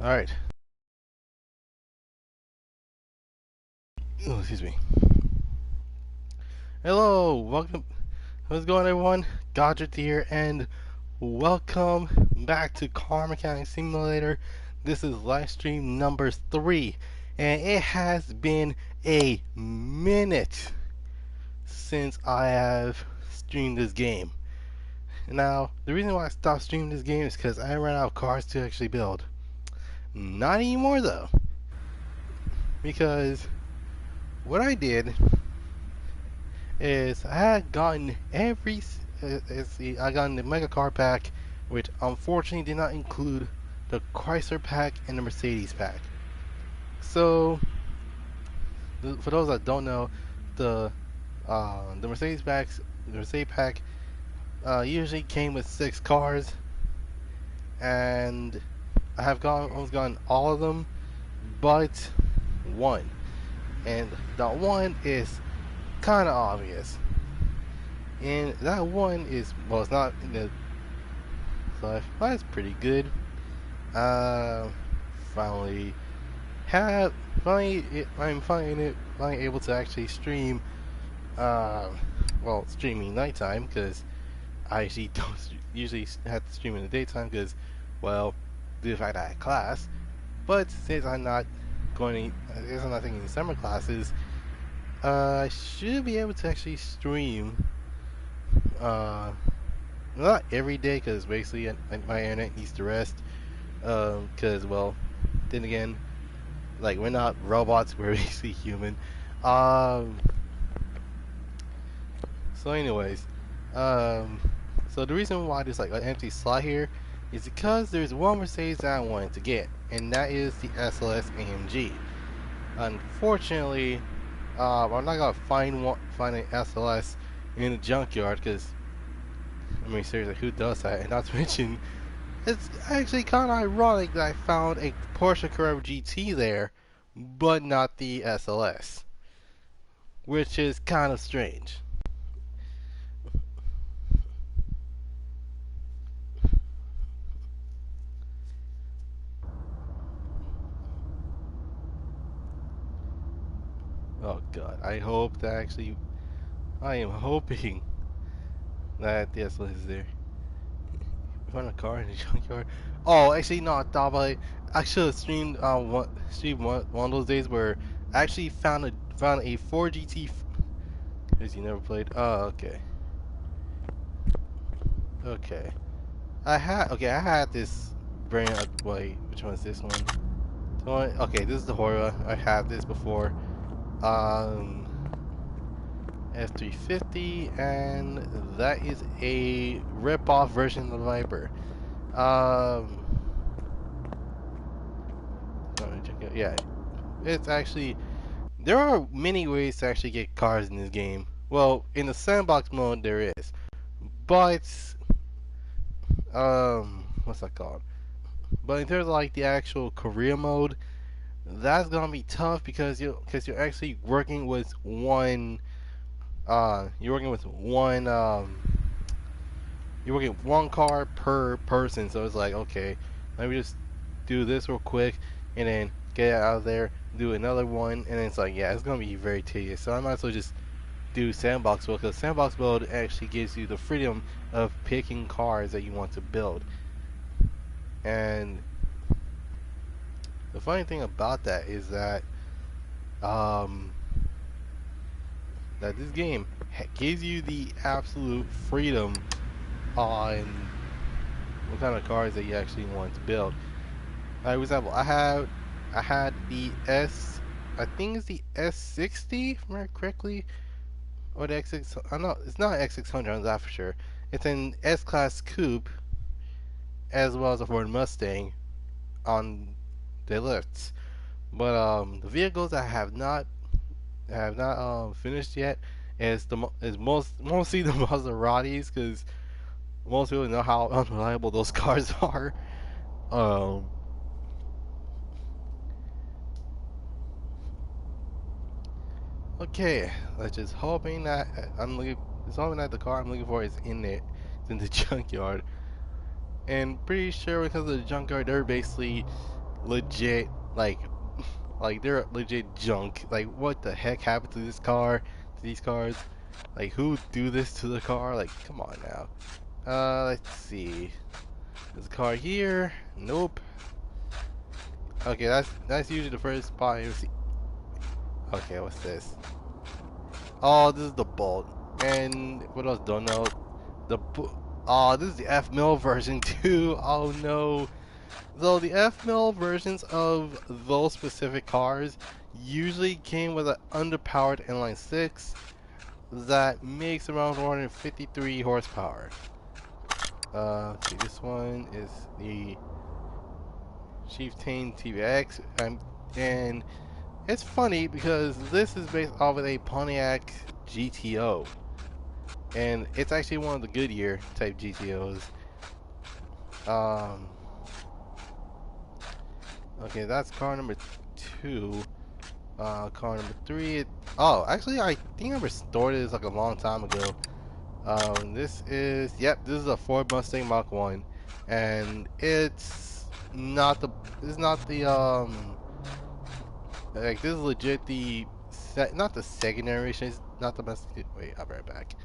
Alright. Oh, excuse me. Hello, welcome. How's it going, everyone? Goddrifter here, and welcome back to Car Mechanic Simulator. This is Livestream number 3, and it has been a minute since I have streamed this game. Now, the reason why I stopped streaming this game is because I ran out of cars to actually build. Not anymore, though, because what I did is I had gotten I gotten the Mega Car Pack, which unfortunately did not include the Chrysler Pack and the Mercedes Pack. So, for those that don't know, the Mercedes Pack usually came with 6 cars, and I have almost gotten all of them, but one, and that one is kind of obvious. And that one is, well, it's not in the flash, but that's pretty good. Finally I'm finally able to actually stream, streaming nighttime, because I actually don't usually have to stream in the daytime because, well, due to the fact that I had class. But since I'm not taking summer classes, I should be able to actually stream, not every day, because basically my internet needs to rest, because, well, then again, like, we're not robots, we're basically human. So anyways, so the reason why there's like an empty slot here is because there's one Mercedes that I wanted to get, and that is the SLS AMG. Unfortunately, I'm not gonna find an SLS in the junkyard, because, I mean, seriously, who does that? And not to mention, it's actually kind of ironic that I found a Porsche Carrera GT there, but not the SLS, which is kind of strange. Oh god, I am hoping that the SLS is there. We found a car in the junkyard. Oh, actually, no, I thought about it. I should have streamed one of those days where I actually found a 4GT. Because you never played. Oh, okay. Okay. I had this brand. Wait, which one is this one? Okay, this is the Hora. I had this before. F350, and that is a rip-off version of the Viper. Yeah, it's actually, there are many ways to actually get cars in this game. Well, in the sandbox mode there is, but what's that called? But in terms of like the actual career mode, that's gonna be tough because you're actually working with one. You're working with one. You're working one car per person, so it's like, okay, let me just do this real quick and then get it out of there, do another one, and then it's like, yeah, it's gonna be very tedious. So I might as well just do sandbox mode, because sandbox mode actually gives you the freedom of picking cars that you want to build. And the funny thing about that is that that this game gives you the absolute freedom on what kind of cars that you actually want to build. Like, for example, I had the I think it's the S60, if I remember correctly, or the X6. I know it's not X600, I'm not for sure. It's an S-Class coupe, as well as a Ford Mustang on the lists. But the vehicles I have not finished yet is mostly the Maseratis, because most people know how unreliable those cars are. Okay, let's just hoping that the car I'm looking for is in there. It's in the junkyard, and pretty sure because of the junkyard, they're basically legit like they're legit junk. Like what the heck happened to this car? To these cars? Like who do this to the car? Like come on now. Let's see. There's a car here. Nope. Okay, that's usually the first spot you see. Okay, what's this? Oh, this is the bolt. And what else? Don't know. Oh, this is the F mil version too. Oh no. So the F mil versions of those specific cars usually came with an underpowered inline six that makes around 453 horsepower. See, this one is the Chieftain TVX, and it's funny because this is based off of a Pontiac GTO, and it's actually one of the Goodyear type GTOs. Um, okay, that's car number 2. Car number 3. Oh, actually, I think I restored this like a long time ago. This is this is a Ford Mustang Mach 1, and it's not the like this is legit the not the second generation. It's not the best. Wait, I'll be right back.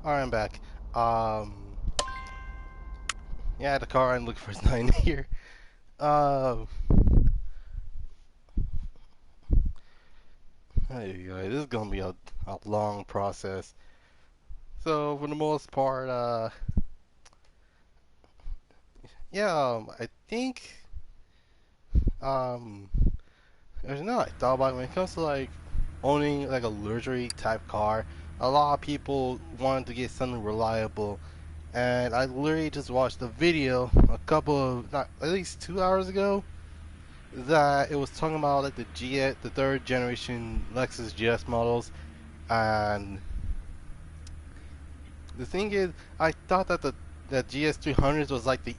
All right, I'm back. Um, yeah, the car I'm looking for is not in here. Uh, this is gonna be a long process. So for the most part, yeah, I think, um, there's not. I thought about it when it comes to like owning like a luxury type car. A lot of people wanted to get something reliable, and I literally just watched a video a couple of not at least 2 hours ago that it was talking about like the third generation Lexus GS models, and the thing is, I thought that the GS300s was like the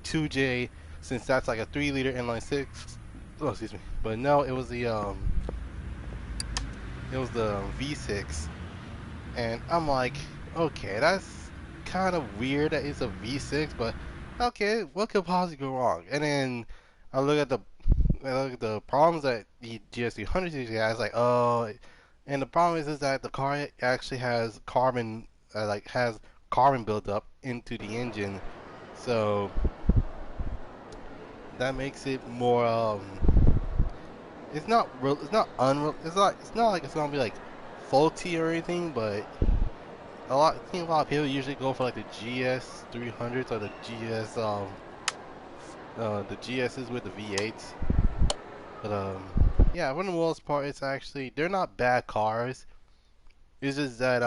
2J, since that's like a 3-liter inline six. Oh, excuse me. But no, it was the V6, and I'm like, okay, that's kind of weird that it's a V6, but Okay, what could possibly go wrong? And then I look at the problems that the GS300 usually has. Like, oh, and the problem is that the car actually has carbon, has carbon built up into the engine, so that makes it more. It's not real. It's not unreal. It's not. It's not like it's gonna be like faulty or anything, but I think a lot of people usually go for like the GS 300s or the GSs with the V8s. But yeah, for the most part, it's actually they're not bad cars. It's just that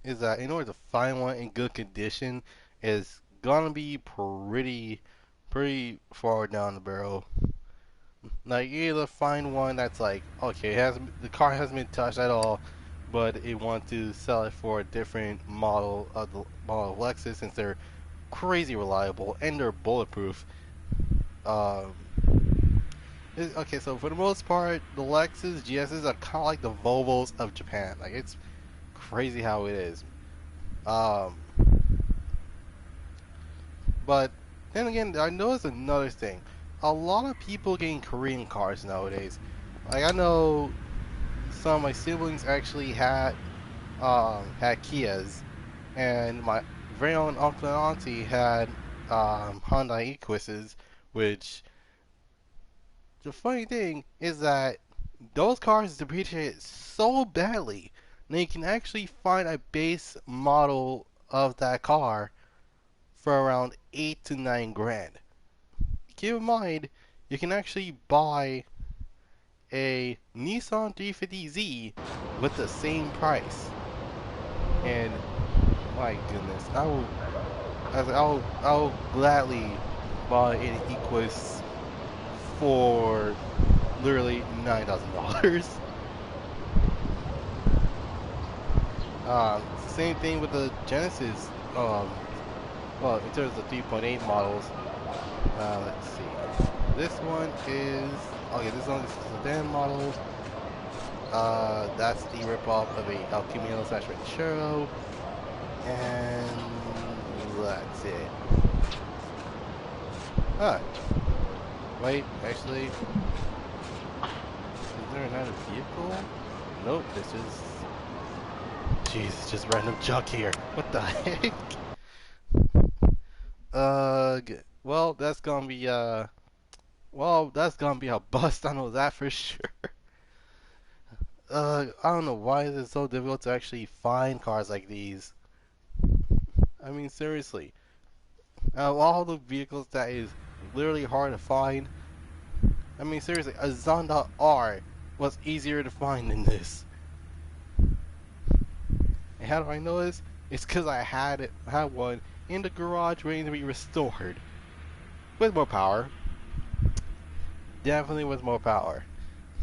is that in order to find one in good condition is gonna be pretty far down the barrel. Like you either find one that's like okay, the car hasn't been touched at all, but it wants to sell it for a different model of the model of Lexus since they're crazy reliable and they're bulletproof. Um, okay, so for the most part, the Lexus GSs are kind of like the Volvos of Japan. Like it's crazy how it is. Um, but then again, I noticed another thing. A lot of people getting Korean cars nowadays. Like I know some of my siblings actually had Kias, and my very own uncle and auntie had Hyundai Equuses, which the funny thing is that those cars depreciate so badly that you can actually find a base model of that car for around 8 to 9 grand. Keep in mind, you can actually buy a Nissan 350Z with the same price. And my goodness, I'll gladly buy an Equus for literally $9,000. Same thing with the Genesis. Well, in terms of 3.8 models, let's see. This one is okay. This one is a sedan model. That's the ripoff of a El Camino / Ranchero, and that's it. Ah, wait, actually, is there another vehicle? Nope, this is. Jeez, it's just random junk here. What the heck? Well, that's gonna be a bust. I know that for sure. I don't know why is it so difficult to actually find cars like these. I mean, seriously. Out of all the vehicles that is literally hard to find, I mean, seriously, a Zonda R was easier to find than this. And how do I know this? It's because I had one in the garage waiting to be restored. With more power. Definitely with more power.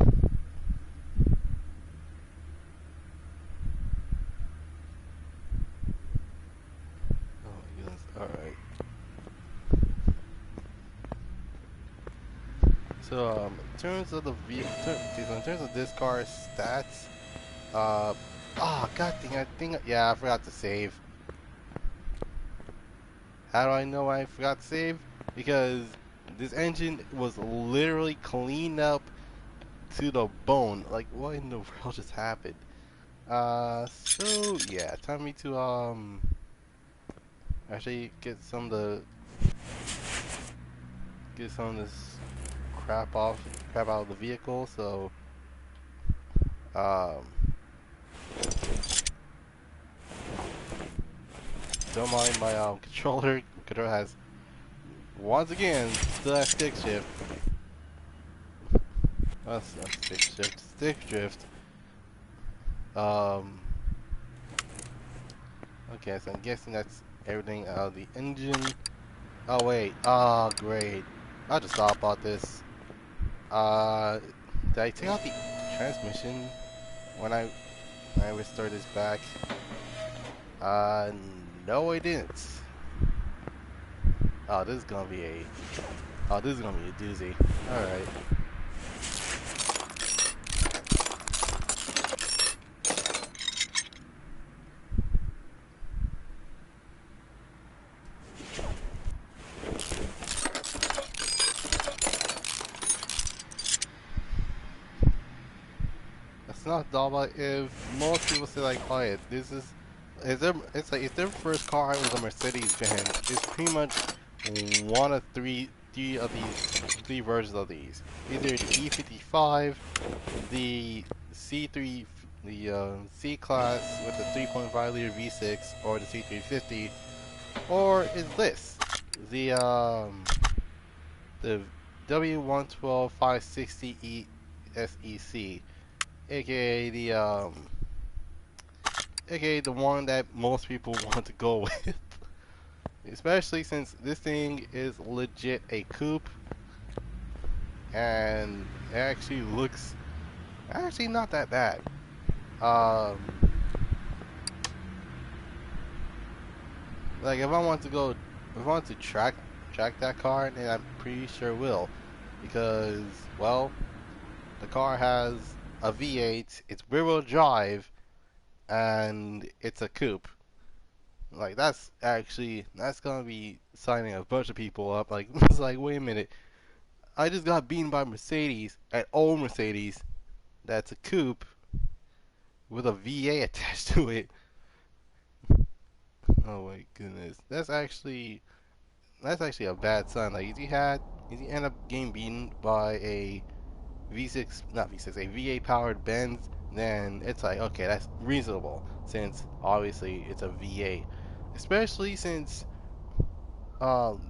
Oh my goodness. Alright. So, in terms of the vehicle, in terms of this car's stats, god dang, yeah, I forgot to save. How do I know I forgot to save? Because this engine was literally cleaned up to the bone. Like, what in the world just happened? So yeah, time me to actually get some of this crap out of the vehicle. So um, don't mind my controller. Controller has once again still has stick shift. That's not stick shift. Stick drift. Um. Okay, so I'm guessing that's everything out of the engine. Oh wait. Oh great. I just thought about this. Did I take out the transmission when I restart this back? Uh, no, I didn't. Oh, this is gonna be a doozy. All right. not dull, but if most people say like, oh yeah, this is their, it's like if their first car was a Mercedes Benz, it's pretty much one of three of these, three versions of these. Either the E55, the C3, the C class with the 3.5 liter V6, or the C350, or is this the W112 560E SEC, aka the one that most people want to go with. Especially since this thing is legit a coupe, and it actually looks actually not that bad. Um, like if I want to go, if I want to track that car, then I'm pretty sure will, because well, the car has a V8, it's rear-wheel drive, and it's a coupe. Like that's gonna be signing a bunch of people up. Like it's like, wait a minute, I just got beaten by Mercedes, an old Mercedes that's a coupe with a VA attached to it. Oh my goodness, that's actually a bad sign. Like if you end up getting beaten by a V6, not V6, a VA powered Benz, then it's like, okay, that's reasonable since obviously it's a VA. Especially since, um,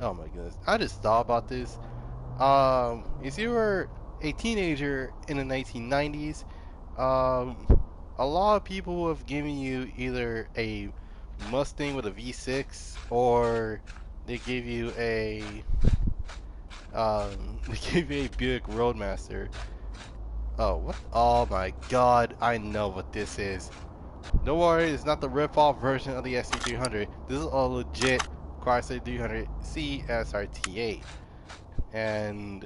oh my goodness, I just thought about this. If you were a teenager in the 1990s, um, a lot of people have given you either a Mustang with a V6 or they give you a they give you a Buick Roadmaster. Oh, what? Oh my god, I know what this is. Don't worry, it's not the rip-off version of the SC300. This is a legit Chrysler 300C SRT8. And,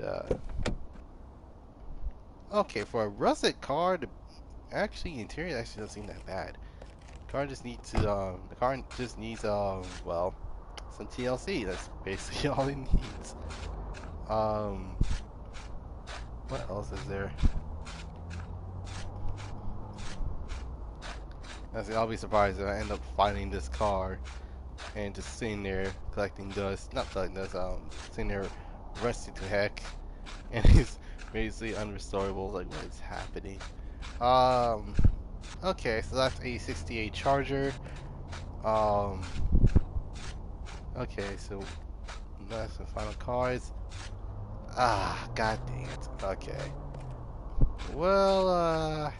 okay, for a rusted car, actually, interior actually doesn't seem that bad. The car just needs, well, some TLC. That's basically all it needs. Um, what else is there? I'll be surprised if I end up finding this car and just sitting there collecting dust. Not collecting dust, sitting there rusty to heck. And it's basically unrestorable. Like, what is happening? Um, okay, so that's a 68 Charger. Um, okay, so that's the final cars. Ah, god dang it. Okay. Well,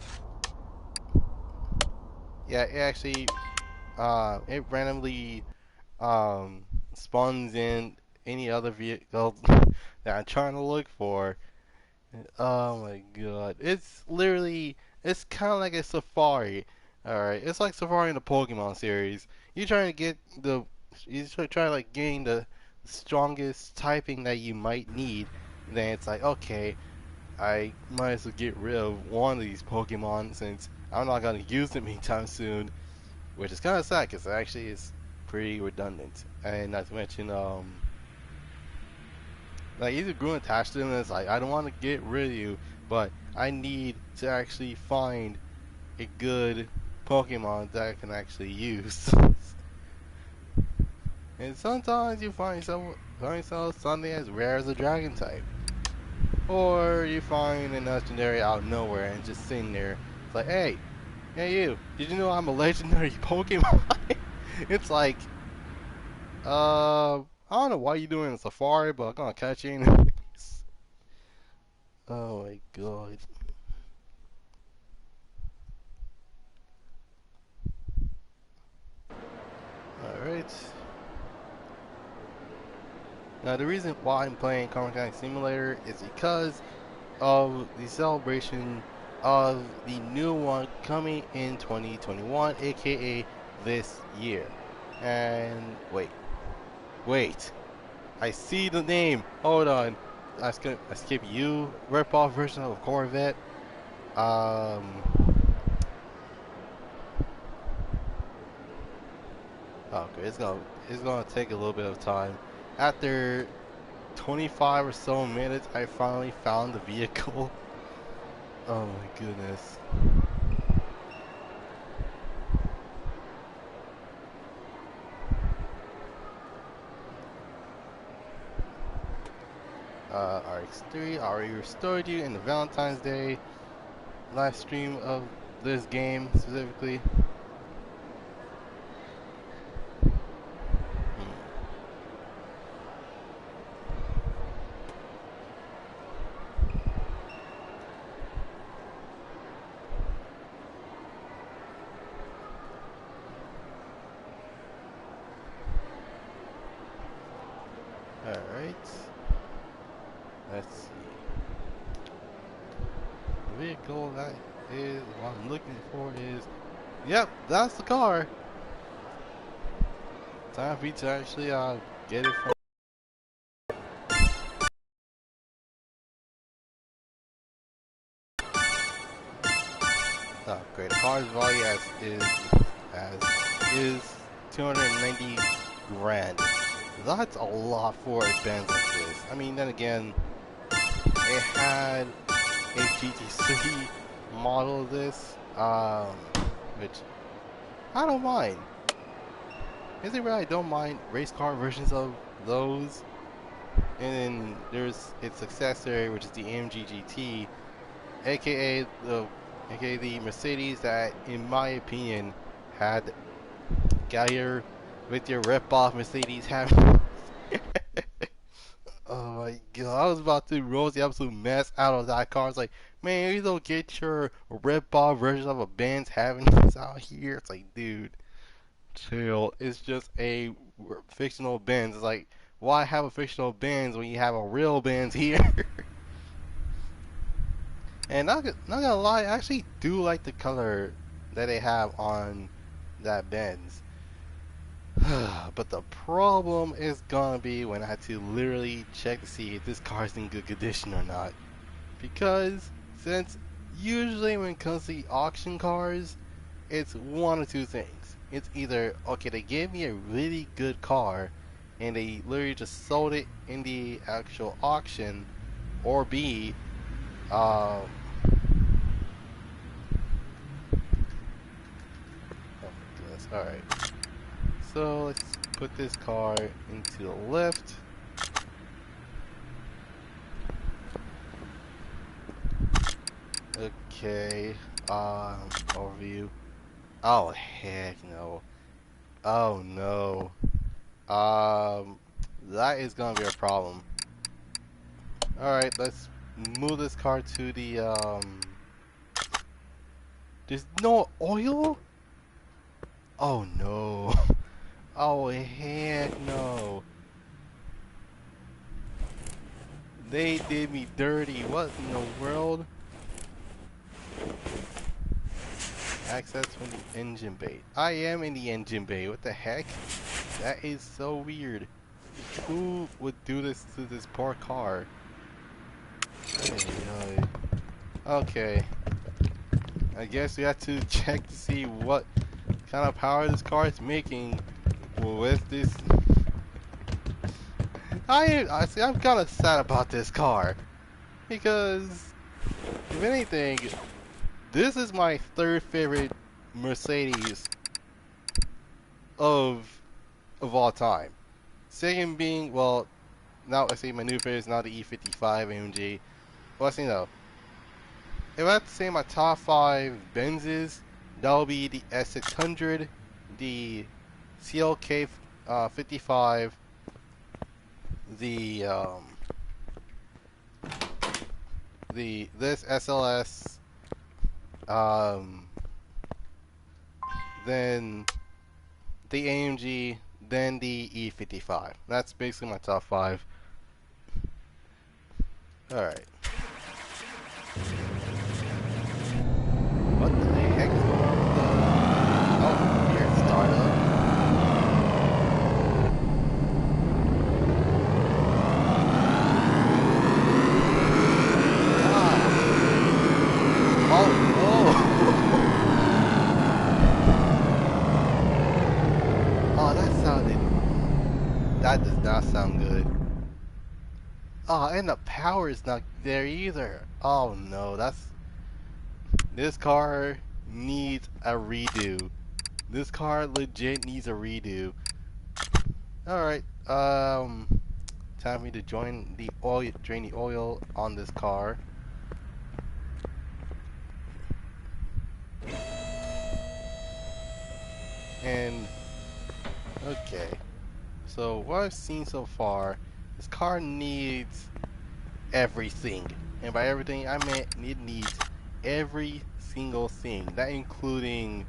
yeah, it actually, it randomly um, spawns in any other vehicle that I'm trying to look for. Oh my god. It's kind of like a Safari. Alright, it's like Safari in the Pokemon series. You're trying to get you're trying to like gain the strongest typing that you might need. Then it's like, okay, I might as well get rid of one of these Pokemon since I'm not going to use them anytime soon. Which is kind of sad because actually it's pretty redundant. And not to mention, like either grew attached to them and it's like, I don't want to get rid of you, but I need to actually find a good Pokemon that I can actually use. And sometimes you find yourself something as rare as a dragon type. Or you find a legendary out of nowhere and just sitting there. It's like, hey you, did you know I'm a legendary Pokemon? It's like, I don't know why you're doing a safari, but I'm gonna catch you anyways. Oh my god. Alright. Now the reason why I'm playing Car Mechanic Simulator is because of the celebration of the new one coming in 2021, aka this year. And wait. I see the name. Hold on. I skip you. Rip-off version of Corvette. Okay, it's gonna take a little bit of time. After 25 or so minutes, I finally found the vehicle. Oh my goodness. RX3 already restored you in the Valentine's Day live stream of this game specifically. Alright. Let's see. The vehicle that is what I'm looking for is. Yep, that's the car. Time for me to actually get it from. Oh, great. The car's value is 290 grand. That's a lot for a Benz like this. I mean, then again, it had a GT3 model of this, which I don't mind. Is it really? I don't mind race car versions of those. And then there's its successor, which is the AMG GT, aka the Mercedes that, in my opinion, had got here with your rip-off Mercedes having. Oh my god, I was about to roast the absolute mess out of that car. It's like, man, you don't get your rip-off version of a Benz having this out here. It's like, dude, chill. It's just a fictional Benz. It's like, why have a fictional Benz when you have a real Benz here? And not gonna lie, I actually do like the color that they have on that Benz. But the problem is gonna be when I had to literally check to see if this car is in good condition or not. Because since usually when it comes to auction cars, it's one of two things. It's either, okay, they gave me a really good car and they literally just sold it in the actual auction, or B, oh my goodness, alright. So let's put this car into the lift. Okay, overview. Oh heck no. Oh no. That is gonna be a problem. Alright, let's move this car to the, there's no oil? Oh no. Oh heck no. They did me dirty. What in the world? Access from the engine bay. I am in the engine bay. What the heck? That is so weird. Who would do this to this poor car? Okay. I guess we have to check to see what kind of power this car is making with this. Honestly, I'm kind of sad about this car because, if anything, this is my third favorite Mercedes of all time. Second being, well, now I say my new favorite is now the E55 AMG. Well, I say no. If I have to say my top 5 Benzes, that will be the S600, the CLK 55, this SLS, then the AMG, then the E55. That's basically my top 5. Alright. What the heck is going on with the... Oh, weird startup. That does not sound good. Oh, and the power is not there either. Oh no, that's This car needs a redo. This car legit needs a redo. Alright, time for me to drain the oil on this car. And, okay. So, what I've seen so far, this car needs everything. And by everything, I mean it needs every single thing. That including,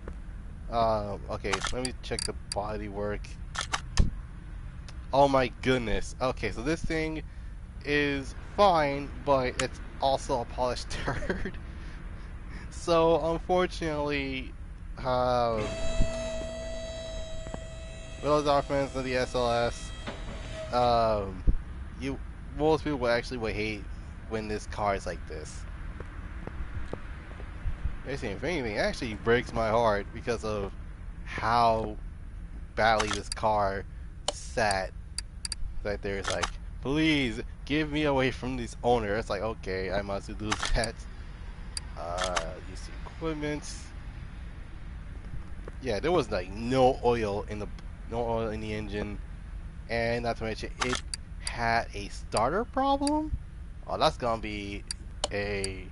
okay, let me check the body work. Oh my goodness. Okay, so this thing is fine, but it's also a polished turd. So, unfortunately, those are fans of the SLS. Um, most people would hate when this car is like this. Actually, if anything, it actually breaks my heart because of how badly this car sat. That there's like, please give me away from this owner. It's like, okay, I must do that. Use the equipment. Yeah, there was like no oil in the engine, and not to mention it had a starter problem. Oh, that's gonna be a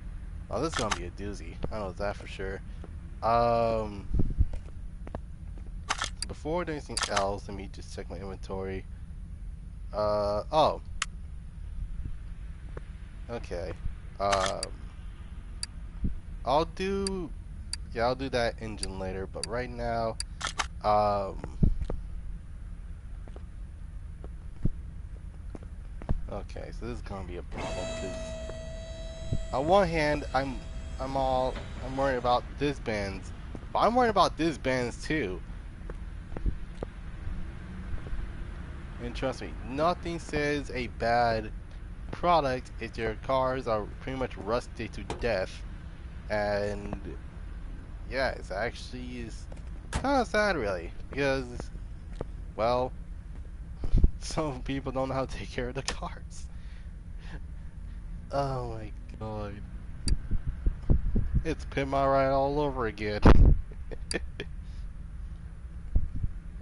this is gonna be a doozy. I know that for sure. Before doing anything else, let me just check my inventory. Oh, okay. I'll do that engine later, but right now, okay, so this is gonna be a problem because on one hand, I'm worried about this Benz, but I'm worried about this Benz too. And trust me, nothing says a bad product if your cars are pretty much rusted to death. And yeah, it's actually is kind of sad really, because well, some people don't know how to take care of the cars. Oh my god. It's Pin My Ride all over again.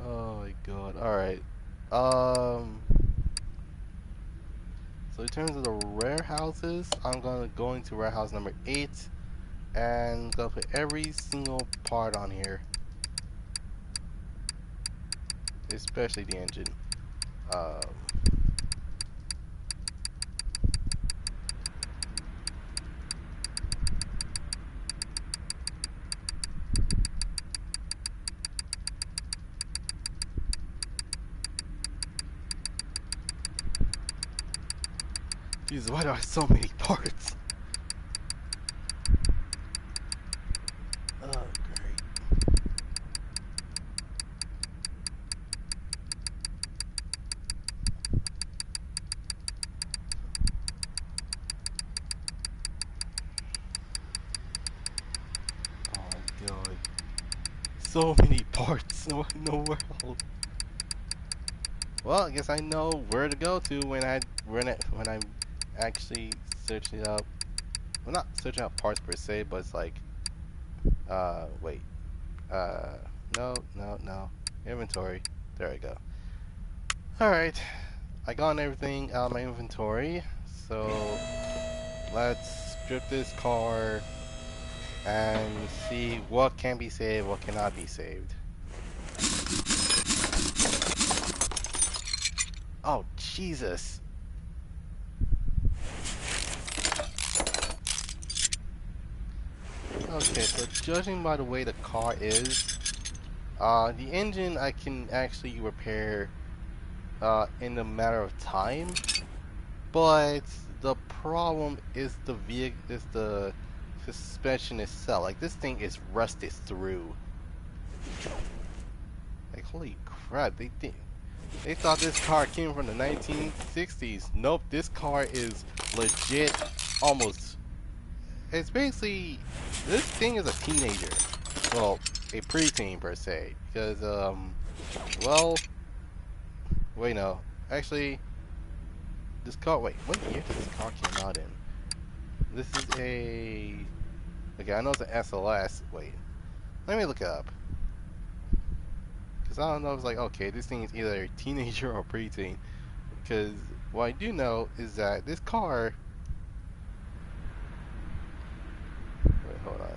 Oh my god. Alright. So in terms of the warehouses, I'm gonna go into warehouse number 8 and go put every single part on here. Especially the engine. Jesus, why do I have so many parts? Oh, great. Oh my god. So many parts. What in the world? Well, I guess I know where to go to when I'm actually searching up. Well, not searching out parts per se, but it's like, wait, no, inventory. There we go. All right, I got everything out of my inventory, so let's strip this car and see what can be saved, what cannot be saved. Oh, Jesus. Okay, so judging by the way the car is, the engine I can actually repair in a matter of time, but the problem is the suspension itself. Like, this thing is rusted through. Like, holy crap, they thought this car came from the 1960s. Nope, this car is legit almost. It's basically, this thing is a teenager. Well, a preteen per se. Because, well, wait, no. Actually, this car, wait, what year did this car come out in? This is a Okay, I know it's an SLS. Wait, let me look it up. Because I don't know if it's like, okay, this thing is either a teenager or preteen. Because what I do know is that this car. Wait, hold on.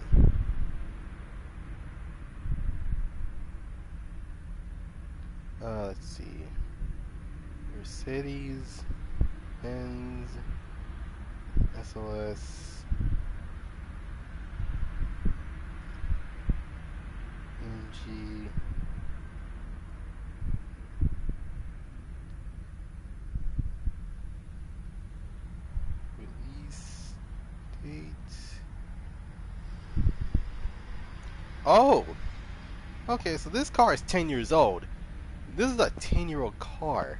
Let's see. Mercedes, Benz, SLS, MG. Release date. Oh! Okay, so this car is 10 years old. This is a 10-year-old car.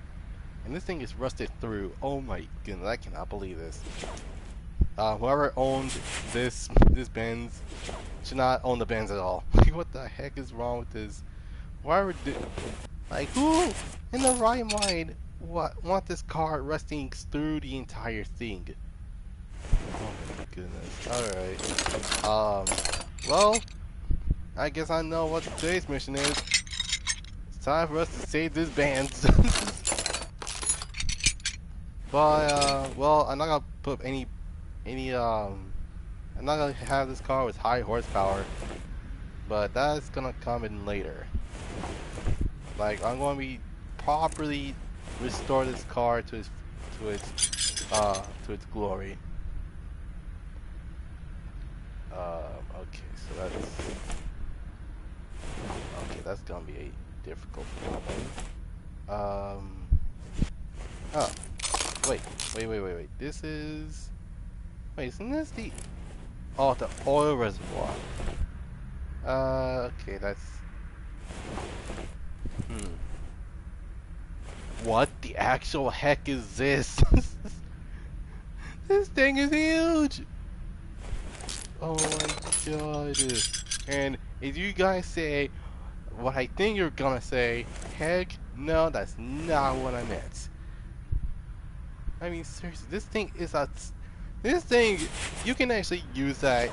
And this thing is rusted through. Oh my goodness, I cannot believe this. Whoever owned this Benz should not own the Benz at all. Like, what the heck is wrong with this? Whoever did, like, who in the right mind want this car rusting through the entire thing? Oh my goodness. Alright. Well, I guess I know what today's mission is. It's time for us to save this Benz. But well, I'm not gonna put any I'm not gonna have this car with high horsepower, but that's gonna come in later. Like, I'm going to be properly restore this car to its glory. Okay, so that's gonna be a difficult problem. Oh, wait. This is, isn't this the, oh, the oil reservoir. Okay, that's, what the actual heck is this? This thing is huge! Oh my god. And if you guys say what I think you're gonna say, heck no, that's not what I meant. I mean, seriously, this thing is this thing, you can actually use that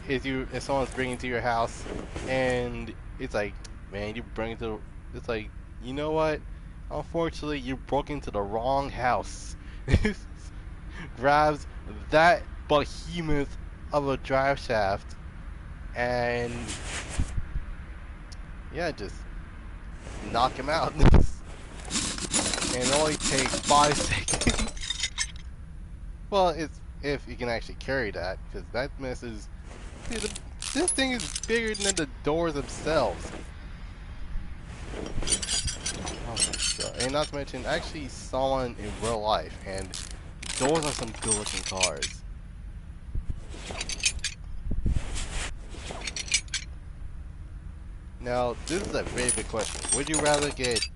if someone's bringing it to your house, and it's like, man, you bring it to, it's like, you know what? Unfortunately, you broke into the wrong house. Grabs that behemoth of a drive shaft, and yeah, just knock him out. And it only takes 5 seconds. Well, it's if you can actually carry that, because that mess is, dude, this thing is bigger than the doors themselves. Oh my god. And not to mention, I actually saw one in real life, and those are some good looking cars. Now, this is a very big question. Would you rather get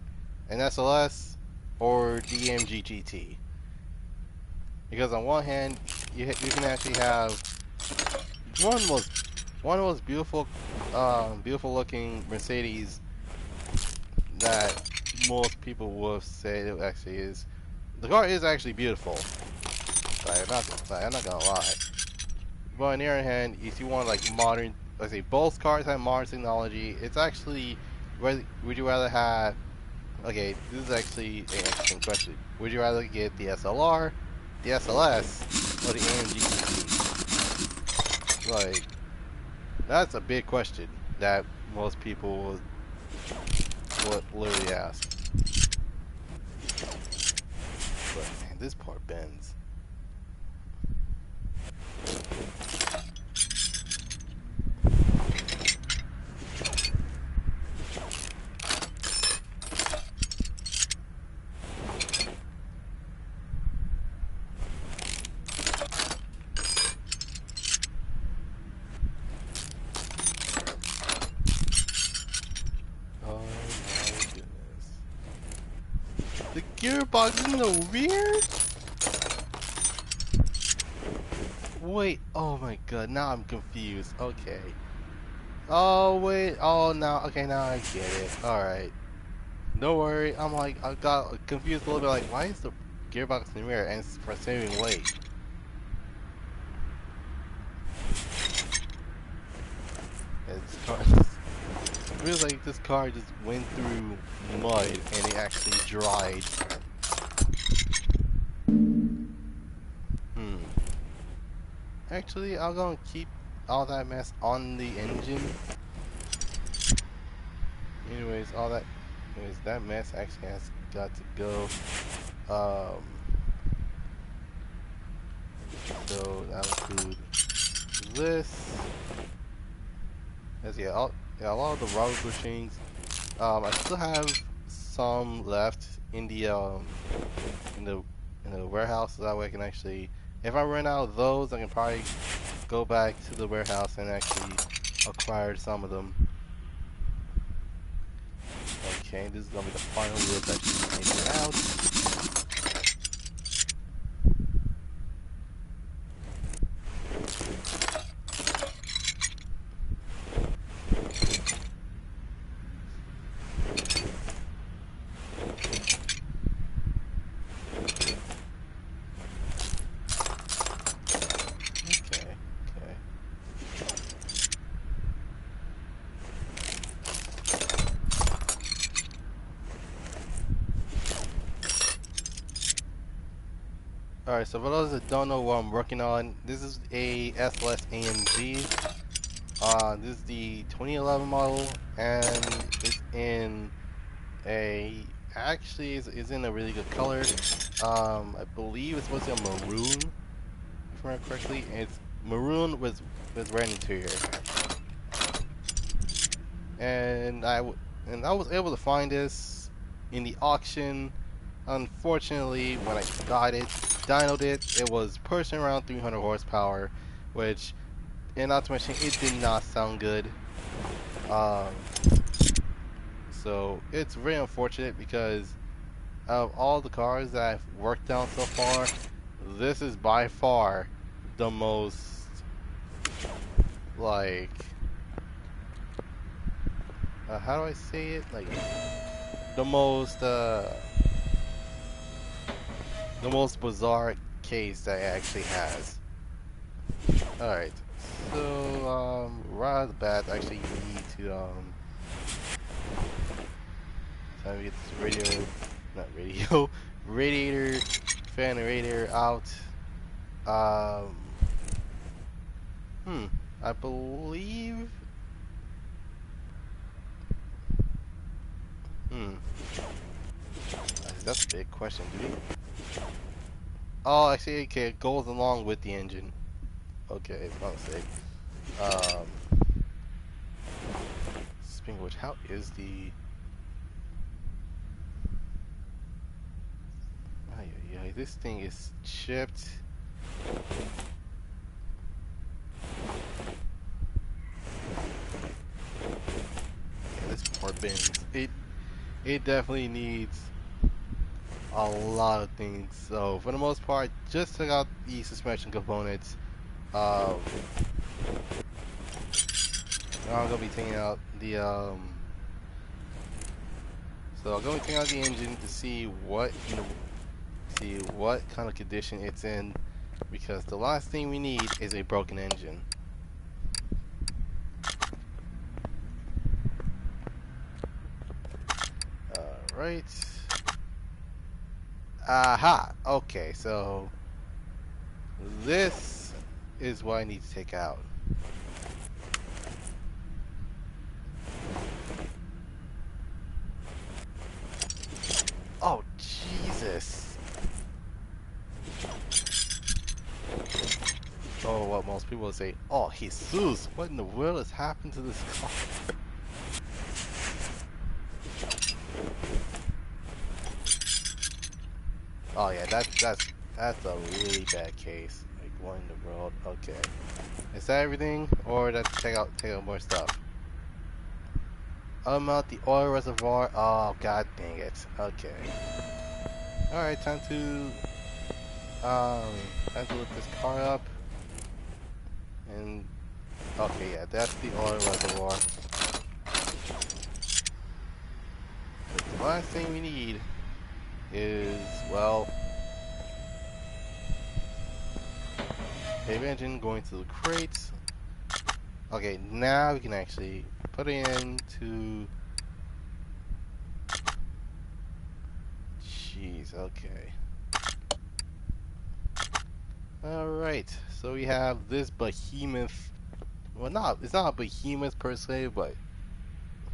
an SLS or the AMG GT? Because on one hand, you can actually have one of the most beautiful, beautiful looking Mercedes that most people will say it actually is. The car is actually beautiful. I'm not gonna lie. But on the other hand, if you want like modern, let's say both cars have modern technology, it's actually, would you rather have, okay, this is actually an interesting question. Would you rather get the SLR, the SLS, or the AMG GT? Like, that's a big question that most people would literally ask. But man, this poor Benz. The gearbox is in the rear? Wait, oh my god, now I'm confused. Okay. Oh wait, oh now, okay, now I get it. Alright. Don't worry, I'm like, I got confused a little bit, like, why is the gearbox in the rear and it's for saving weight? feels like this car just went through mud and it actually dried. Hmm. Actually, I'm gonna keep all that mess on the engine. Anyways, that mess actually has got to go. So that'll include this. As yeah, a lot of the rubber bushings. I still have some left in the in the in the warehouse, so that way I can actually, if I run out of those, I can probably go back to the warehouse and actually acquire some of them. Okay, this is gonna be the final wheel that should take it out. Okay, okay. Alright, so for those that don't know what I'm working on, this is a SLS AMG. This is the 2011 model, and it's in a, actually is in a really good color. I believe it's supposed to be a maroon, if I remember correctly, and it's maroon with red interior. And I was able to find this in the auction. Unfortunately, when I got it, dynoed it, it was pushing around 300 horsepower, which, and not to mention, it did not sound good. So it's very unfortunate because of all the cars that I've worked on so far, this is by far the most, like, how do I say it? Like, the most bizarre case that it actually has. Alright, so, right off the bat, actually you need to, time to get this radiator, fan and radiator out. I believe, that's a big question, dude. Oh, I see, okay, it goes along with the engine. Okay, if I'm mistake. Speaking of which, how is the... Yeah, this thing is chipped. Yeah, this poor Benz. It definitely needs a lot of things. So for the most part, just took out the suspension components. I'm gonna be taking out the so I'm gonna be taking out the engine to see what kind of condition it's in, because the last thing we need is a broken engine. Alright. Aha! Okay, so this is what I need to take out. Oh, Jesus! Oh, what most people would say, oh, Jesus, what in the world has happened to this car? Oh yeah, that's a really bad case. Like, what in the world? Okay, is that everything, or let's take out more stuff? Unmount the oil reservoir. Oh, god dang it. Okay. All right, time to lift this car up. And okay, yeah, that's the oil reservoir. But the last thing we need is, well, pave engine going to the crates. Okay, now we can actually put it into. Jeez, okay. Alright, so we have this behemoth. Well, it's not a behemoth per se, but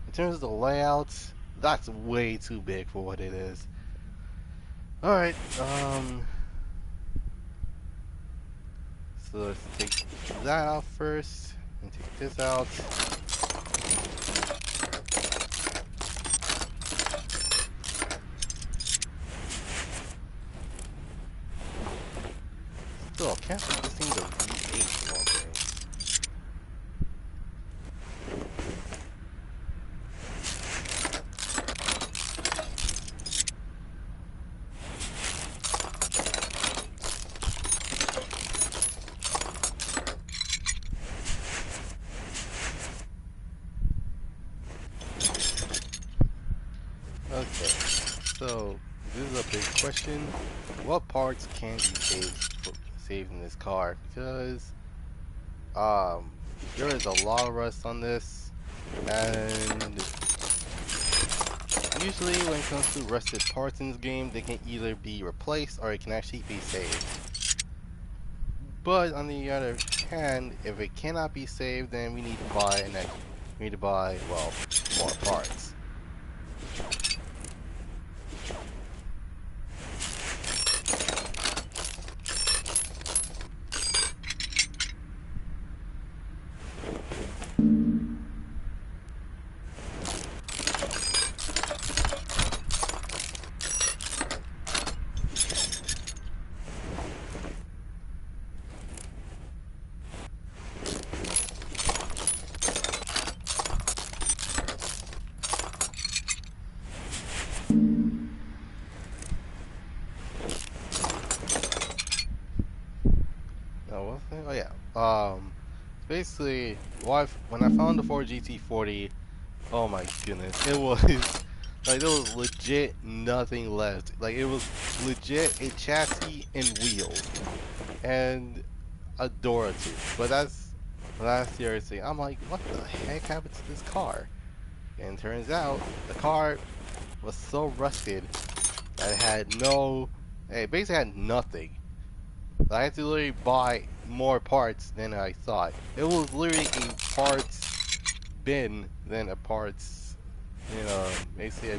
in terms of the layouts, that's way too big for what it is. Alright, so let's take that out first, and take this out. Still, can't think this thing's a V8 one thing. Okay, so this is a big question. What parts can be saved in this car? Because there is a lot of rust on this, and usually when it comes to rusted parts in this game, they can either be replaced or it can actually be saved. But on the other hand, if it cannot be saved, then we need to buy well, more parts. Oh yeah. Basically, when I found the Ford GT40, oh my goodness, it was like there was legit nothing left. Like it was legit a chassis and wheels and a door or two. But that's seriously. I'm like, what the heck happened to this car? And turns out the car was so rusted that it had it basically had nothing. I had to literally buy more parts than I thought. It was literally a parts bin than a parts, basically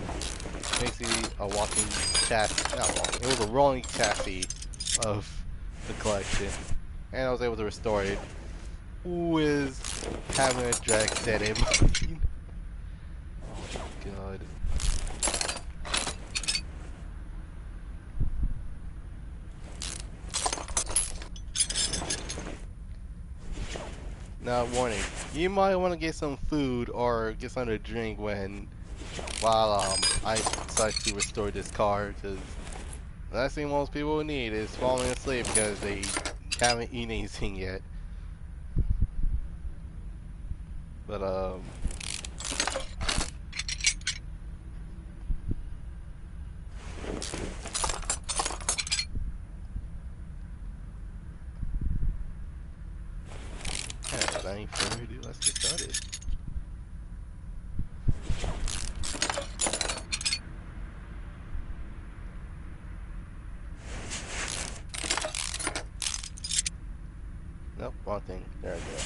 a walking chassis. Not walking. It was a rolling chassis of the collection, and I was able to restore it with having a drag set in mind. Oh my god. Now, warning, you might want to get some food or get something to drink while I decide to restore this car, because the last thing most people need is falling asleep because they haven't eaten anything yet. But without any further ado, let's get started. Nope, wrong thing. There we go.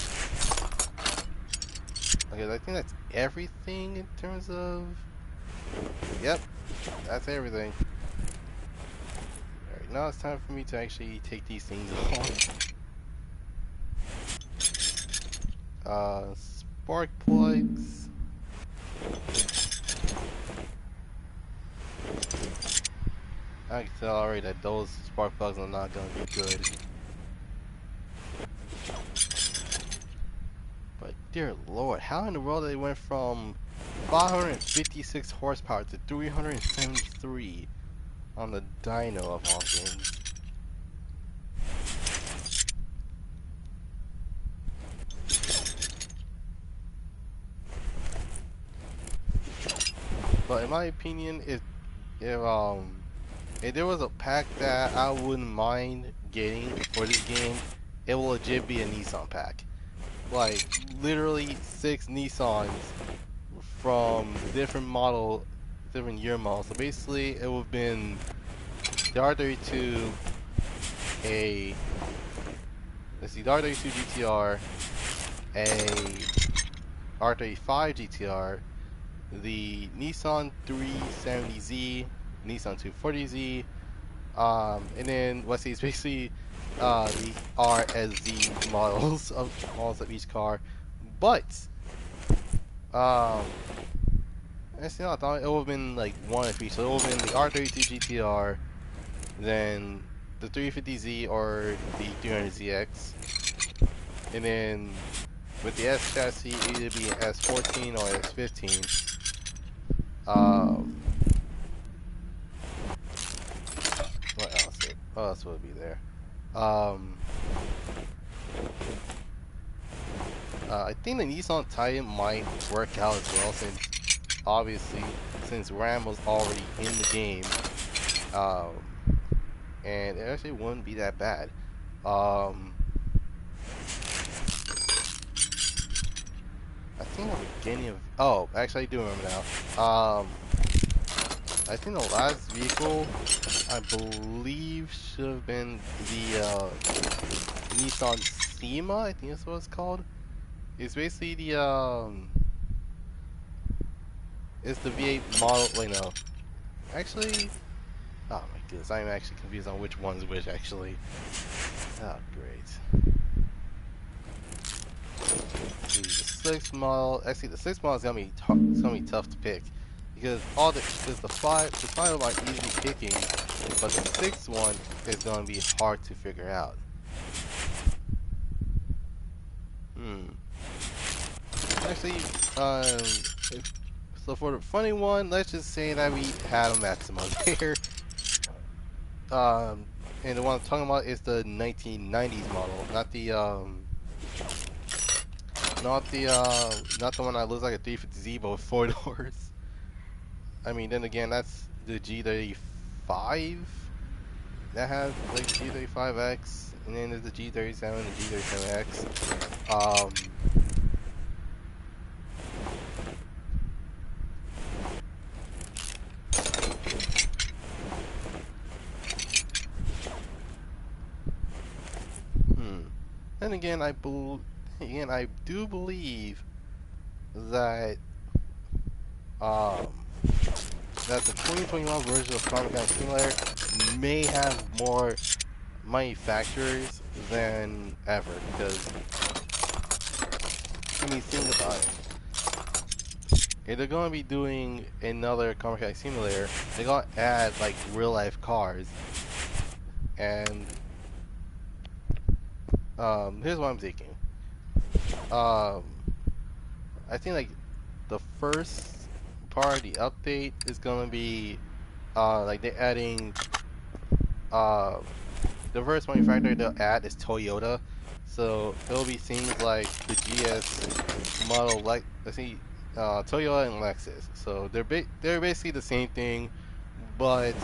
Okay, I think that's everything in terms of. Yep, that's everything. Alright, now it's time for me to actually take these things off. Spark plugs. I can tell already that those spark plugs are not going to be good. But dear lord, how in the world they went from 556 horsepower to 373 on the dyno of all things? But in my opinion, if there was a pack that I wouldn't mind getting for this game, it will legit be a Nissan pack. like literally 6 Nissans from different model, different year models. So basically, it would have been the R32, a let's see, the R32 GTR, a R35 GTR, the Nissan 370Z, Nissan 240Z, and then let's see, it's basically the RSZ models of each car. But let's see, I thought it would have been like one of each. So it would have been the R32 GTR, then the 350Z or the 300ZX, and then with the S chassis, either be an S14 or S15. What else? What else would be there? I think the Nissan Titan might work out as well, since obviously since RAM was already in the game, and it actually wouldn't be that bad. I think the beginning of actually I do remember now. I think the last vehicle I believe should have been the Nissan SEMA. I think that's what it's called. It's basically the it's the V8 model. Wait, no. Actually, oh my goodness, I'm actually confused on which one's which. Actually, oh great. The 6 model. Actually, the 6 model is gonna be tough to pick because the 5 are easily picking, but the 6th one is gonna be hard to figure out. Actually, so for the funny one, let's just say that we had a Maxima there. And the one I'm talking about is the 1990s model, not the not the one that looks like a 350Z but with 4 doors. I mean, then again, that's the G35 that has like G35X, and then there's the G37 and the G37X. Then again, I do believe that that the 2021 version of Car Mechanic Simulator may have more manufacturers than ever, because I mean, think about it. If they're going to be doing another Car Mechanic Simulator, they're going to add like real life cars, and here's what I'm thinking. I think like the first part of the update is gonna be like they're adding the first manufacturer they'll add is Toyota, so it'll be things like the GS model, like let's see, Toyota and Lexus. So they're basically the same thing, but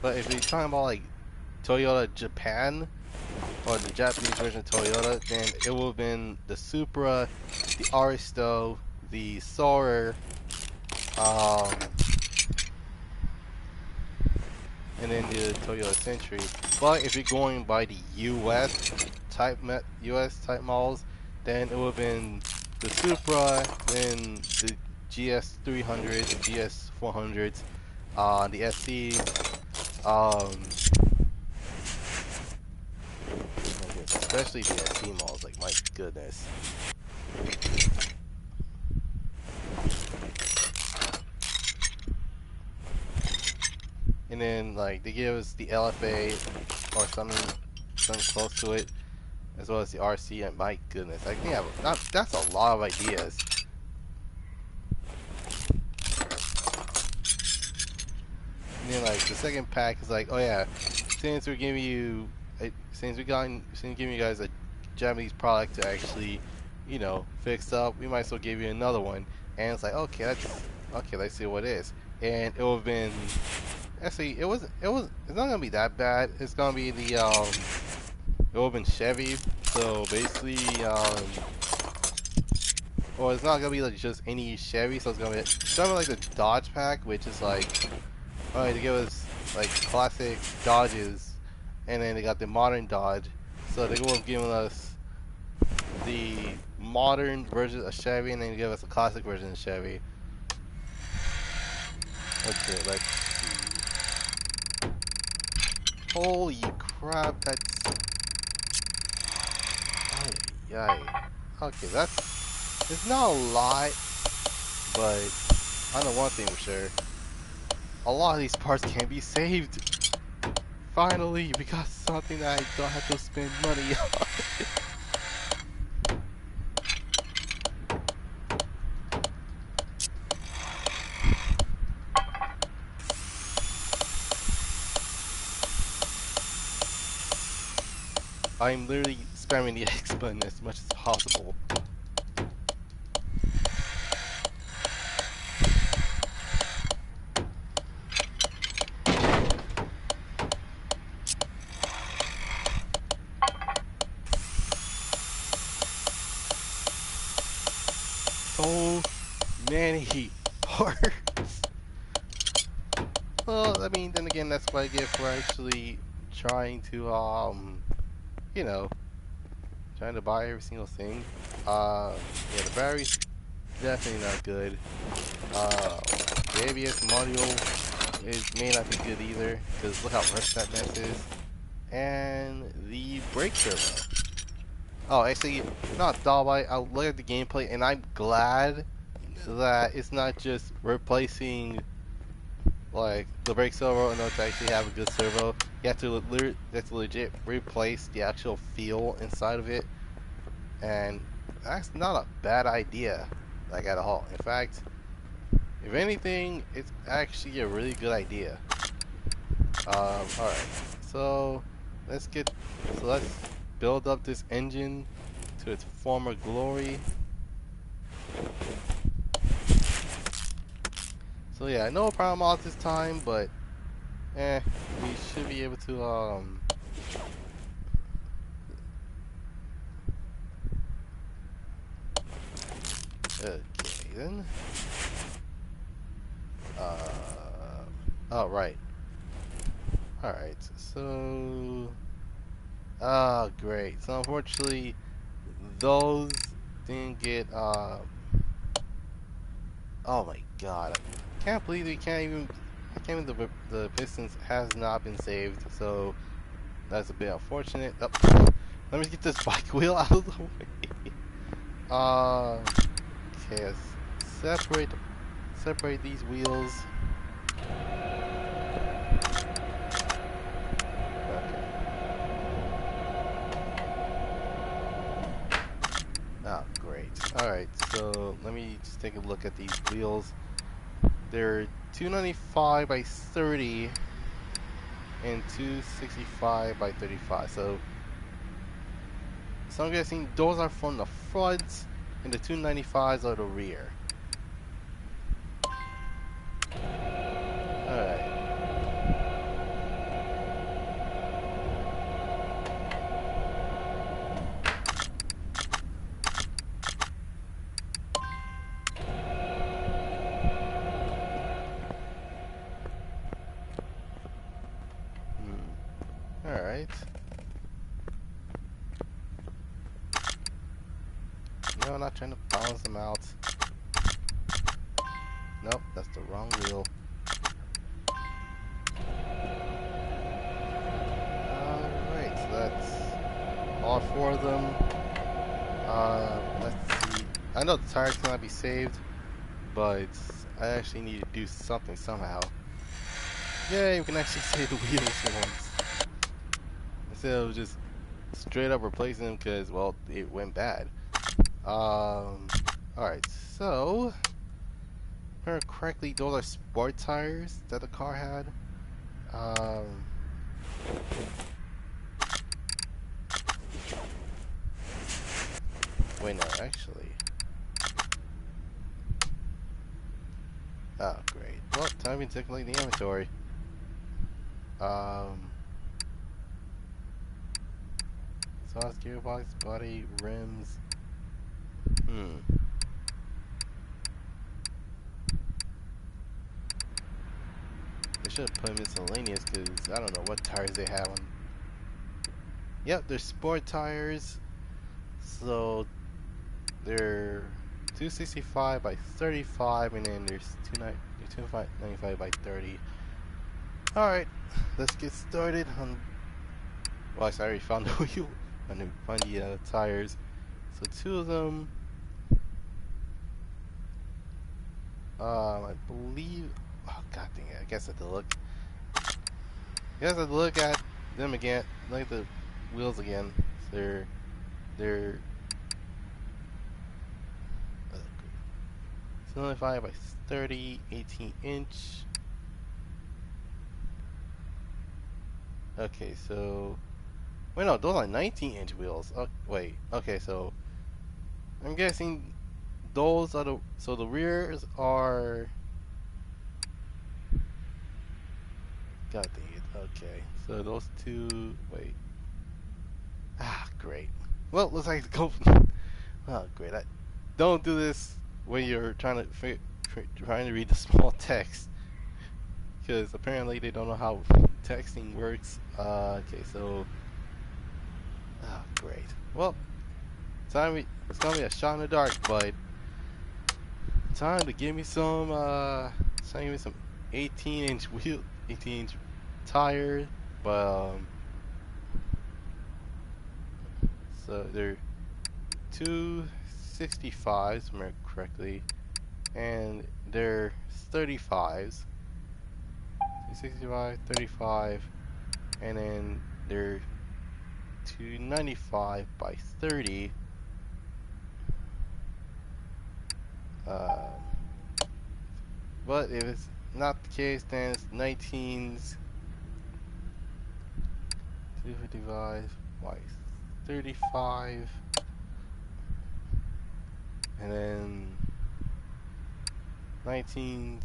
if you're talking about like Toyota Japan, or the Japanese version of Toyota, then it will have been the Supra, the Aristo, the Soarer, and then the Toyota Century. But if you're going by the US type models, then it would have been the Supra, then the GS300, the GS400s, the SC, especially the SC models, like my goodness. And then like they give us the LFA or something close to it, as well as the RC, and my goodness, I think that's a lot of ideas. And then like the second pack is like, oh yeah, since we're giving you you guys a Japanese product to actually, you know, fix up, we might as well give you another one. And it's like, okay, let's see what it is. And it would have been, actually, it's not gonna be that bad. It's gonna be the it would have been Chevy. So basically, well, it's not gonna be like just any Chevy. So it's gonna be something like the Dodge pack, which is like, alright, they give us like classic Dodges, and then they got the modern Dodge. So they will have given us the modern version of Chevy, and then they give us a classic version of Chevy. Okay, let's see. Holy crap, that's... Ay, ay. Okay, that's... It's not a lot, but I know one thing for sure. A lot of these parts can be saved. Finally, we got something that I don't have to spend money on. I'm literally spamming the X button as much as possible. So many parts. Well, I mean, then again, that's what I get for actually trying to, you know, trying to buy every single thing. Yeah, the battery's definitely not good. The ABS module may not be good either, because look how rushed that mess is. And the brake servo. Oh, actually, not thought about it. I look at the gameplay, and I'm glad that it's not just replacing like the brake servo in order to actually have a good servo. You have to legit replace the actual feel inside of it, and that's not a bad idea, like at all. In fact, if anything, it's actually a really good idea. All right, so let's build up this engine to its former glory. So yeah, no problem out this time, but we should be able to okay then. Oh right. Alright, so great. So unfortunately those didn't get oh my god. I can't believe we can't even the pistons has not been saved, so that's a bit unfortunate. Oh, let me get this bike wheel out of the way. Okay, let's separate these wheels. Oh, great. Alright, so let me just take a look at these wheels. They're 295 by 30 and 265 by 35. So I'm guessing those are from the front and the 295s are the rear. Alright. Alright. No, I'm not trying to balance them out. Nope, that's the wrong wheel. Alright, so that's all four of them. Let's see. I know the tires cannot be saved, but I actually need to do something somehow. Yay, we can actually save the wheels for once. Instead of just straight up replacing them because, well, it went bad. Alright, so if I remember correctly, those are sport tires that the car had. Wait, no, actually. Oh, great. Well, time to take a look at the inventory. exhaust, gearbox, body, rims. They should have put miscellaneous because I don't know what tires they have on. Yep, they're sport tires. So they're 265 by 35, and then there's 295 by 30. Alright, let's get started on. Well, I already found the wheel. I need to find the tires. So two of them. I believe. Oh god dang it! I guess I have to look. I guess I have to look at them again. Look at the wheels again. So they're 75 by 30, 18-inch. Okay, so wait, no, those are 19-inch wheels. Oh, wait, okay, so I'm guessing those are the rears are. God dang it. Okay, so those two. Wait. Ah, great. Well, looks like go. Oh, great. Don't do this when you're trying to read the small text, because apparently they don't know how texting works. Okay, so. Oh, great. Well, it's gonna be a shot in the dark, but time to give me some. Time to give me some 18-inch wheel, 18-inch tire, but so they're 265s, if I remember correctly, and they're 35s. 265, 35, and then they're 295 by 30. But if it's not the case, then it's 19s. 255 by 35, and then 19s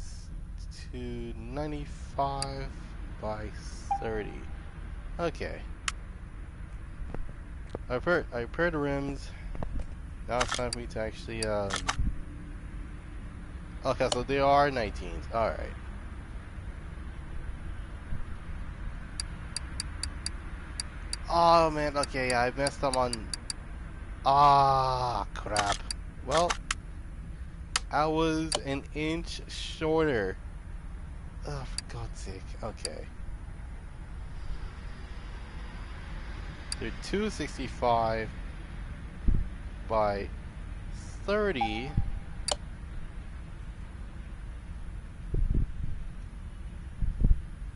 to 95 by 30. Okay. I repaired the rims. Now it's time for me to actually okay, so they are 19s. Alright. Oh man, okay, I messed up on. Ah, crap. Well, I was an inch shorter. Oh, for God's sake. Okay. They're 265 by 30.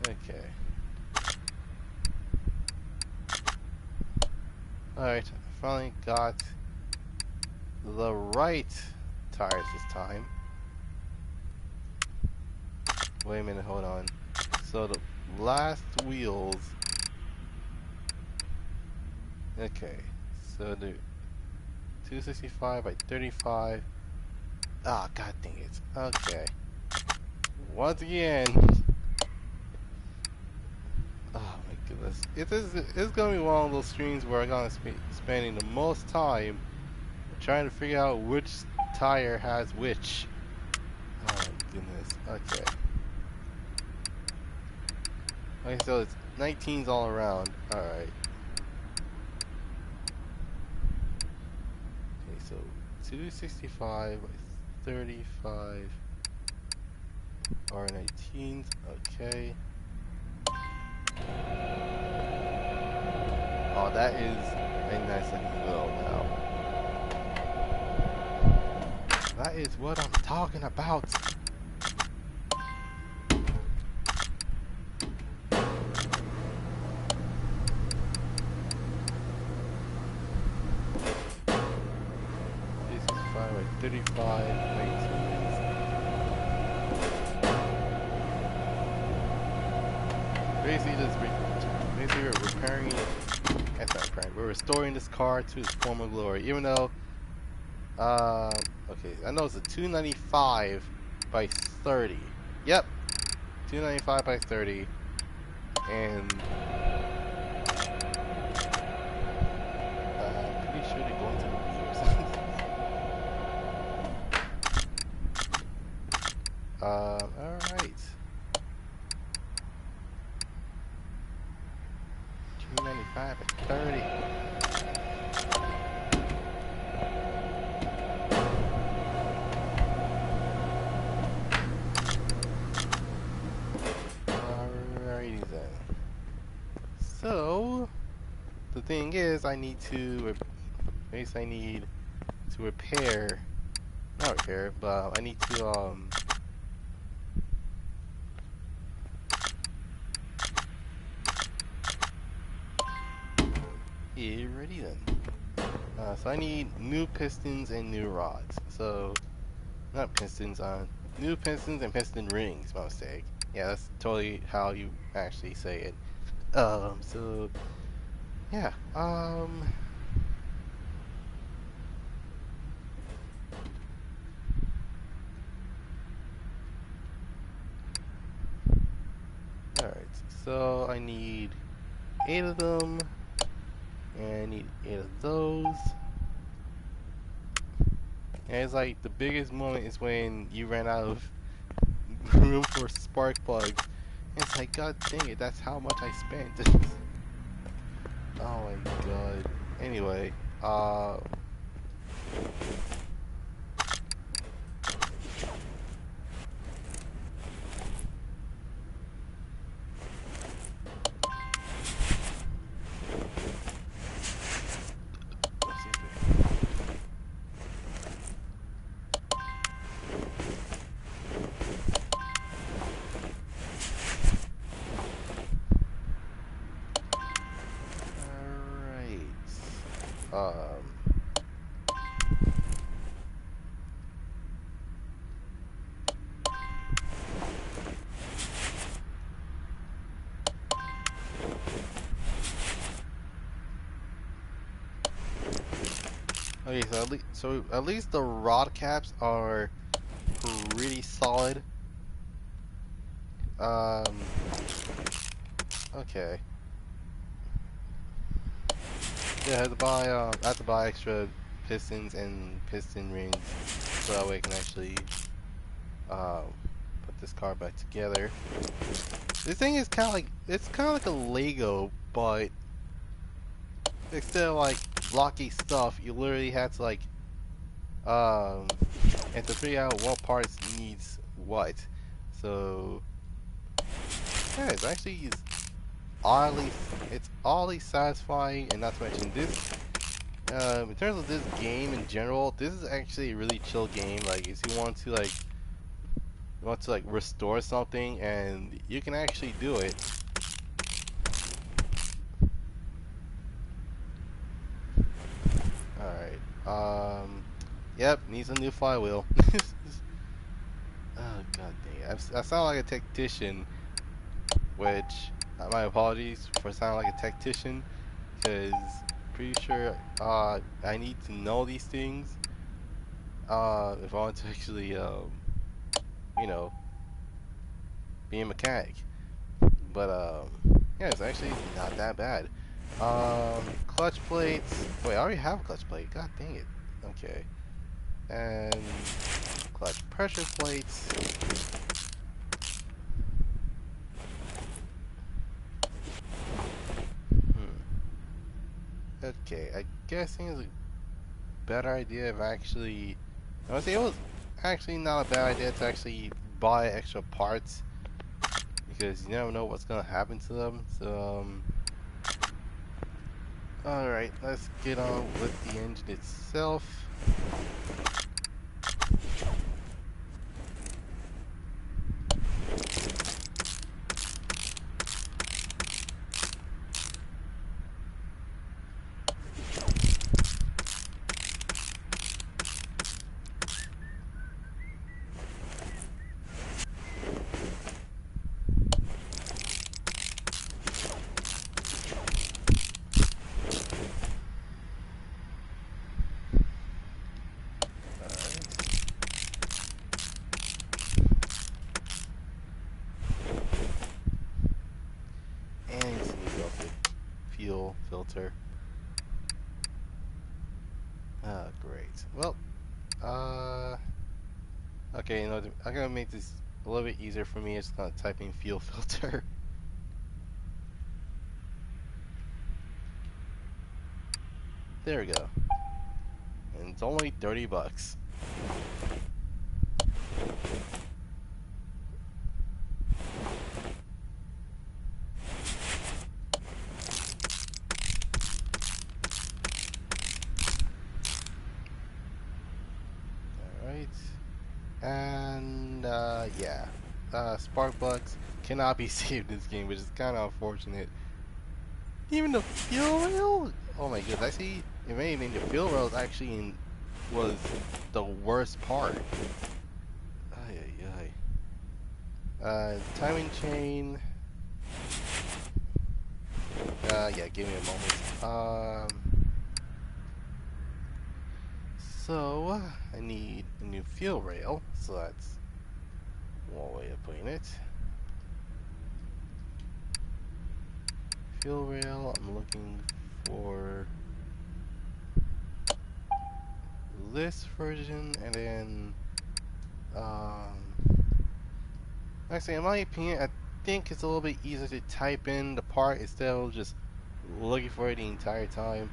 Okay. Alright, I finally got the right tires this time. Wait a minute, hold on. So the last wheels. Okay, so they're 265 by 35. Ah, god dang it. Okay. Once again. Oh my goodness. It's gonna be one of those streams where I'm gonna be spending the most time trying to figure out which tire has which. Oh my goodness. Okay. Okay, so it's 19s all around. Alright. Okay, so 265 by 35 are 19s. Okay. Oh, that is a nice looking wheel now. That is what I'm talking about. By 35, 19s. Basically we're repairing. That's not repairing. We're restoring this car to its former glory, even though. Okay, I know it's a 295 by 30. Yep, 295 by 30, and Alrighty then. So the thing is, I need to repair, not repair, but I need to get ready then. So I need new pistons and new rods. So not pistons, new pistons and piston rings. My mistake. Yeah, that's totally how you actually say it. So yeah. Alright, so I need 8 of them, and I need 8 of those. And it's like the biggest moment is when you ran out of room for spark plugs. And it's like, god dang it, that's how much I spent. Oh my god. Anyway, alright. Okay, so at least the rod caps are pretty solid. Okay. Yeah, I had to buy extra pistons and piston rings so that way I can actually put this car back together. This thing is it's kind of like a Lego, but instead of like blocky stuff, you literally have to like have to figure out what parts needs what. So yeah, it's oddly satisfying, and not to mention this. In terms of this game in general, this is actually a really chill game. Like, if you want to restore something, and you can actually do it. All right. Yep, needs a new flywheel. Oh god dang it! I sound like a tactician, which my apologies for sounding like a tactician, because pretty sure I need to know these things if I want to actually you know, be a mechanic. But yeah, it's actually not that bad. Clutch plates. Wait, I already have a clutch plate. God dang it. Okay. And clutch pressure plates. Okay, I guess it's a better idea if I would say it was actually not a bad idea to actually buy extra parts, because you never know what's gonna happen to them. So alright, let's get on with the engine itself. And it's a new fuel filter. Ah, great. Well, okay, you know, I'm gonna make this a little bit easier for me. It's gonna type in fuel filter. There we go. And it's only 30 bucks. Alright. And, yeah. Spark Bucks cannot be saved in this game, which is kind of unfortunate. Even the fuel rail? Oh my goodness, actually, if anything, the fuel rail is actually was the worst part. Ay, ay, ay. Timing chain. Yeah, give me a moment. So, I need a new fuel rail, so that's one way of putting it. Fuel rail, I'm looking for this version, and then, actually, in my opinion, I think it's a little bit easier to type in the part instead of just looking for it the entire time.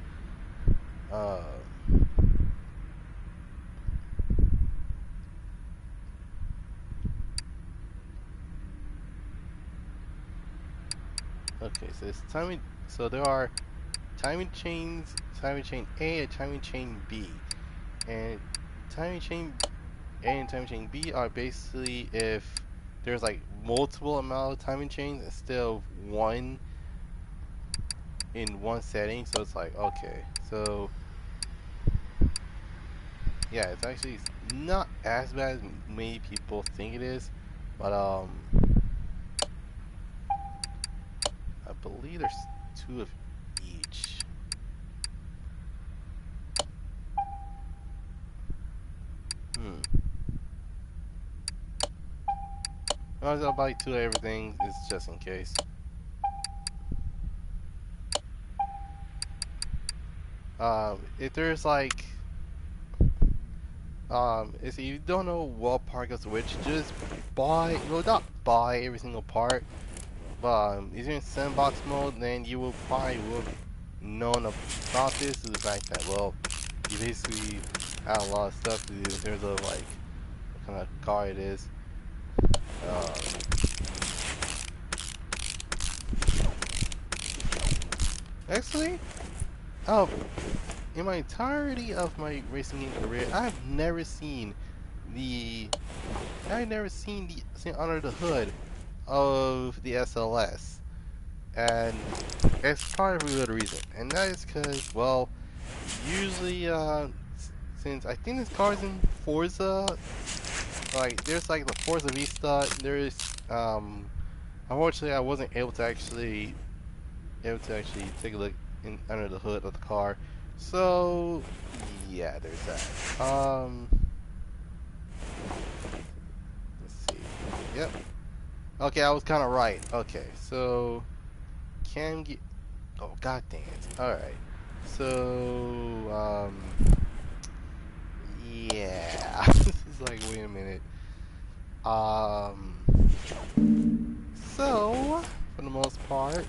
Okay, so it's timing. So there are timing chains, timing chain A and timing chain B, and timing chain A and timing chain B are basically if there's like multiple amount of timing chains instead of one in one setting. So it's like, okay, so yeah, it's actually not as bad as many people think it is, but I believe there's 2 of each. I'll buy 2 of everything, it's just in case. If there's like, if you don't know what part goes to which, just buy, well, not buy every single part, but if you're in sandbox mode, then you will probably would have known about this, is the fact that, well, you basically have a lot of stuff to do in terms of like what kind of car it is. Actually, oh, in my entirety of my racing game career, I've never seen the under the hood of the SLS, and it's probably for a good reason, and that is because, well, usually since I think this car's in Forza, like there's like the Forza Vista, there's unfortunately I wasn't able to actually take a look under the hood of the car. So yeah, there's that. Let's see. Yep. Okay, I was kind of right. Okay, so can get. Oh god dang it! All right. So yeah. This is like, wait a minute. So for the most part,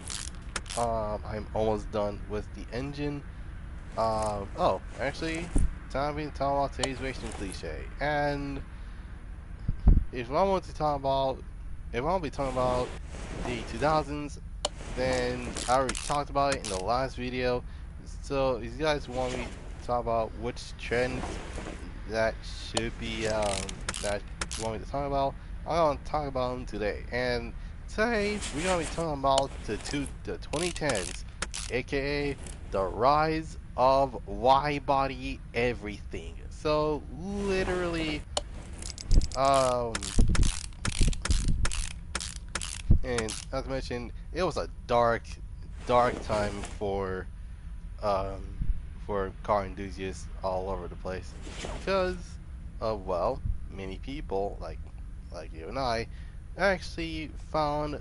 I'm almost done with the engine. Oh, actually, time being talking about today's racing cliche. And if I want to talk about, if I want to be talking about the 2000s, then I already talked about it in the last video. So if you guys want me to talk about which trends that should be, that you want me to talk about, I'm going to talk about them today. And today, we're going to be talking about the 2010s, aka the rise of wide-body everything. So, literally, and as mentioned, it was a dark time um, for car enthusiasts all over the place, because of, well, many people like you and I actually found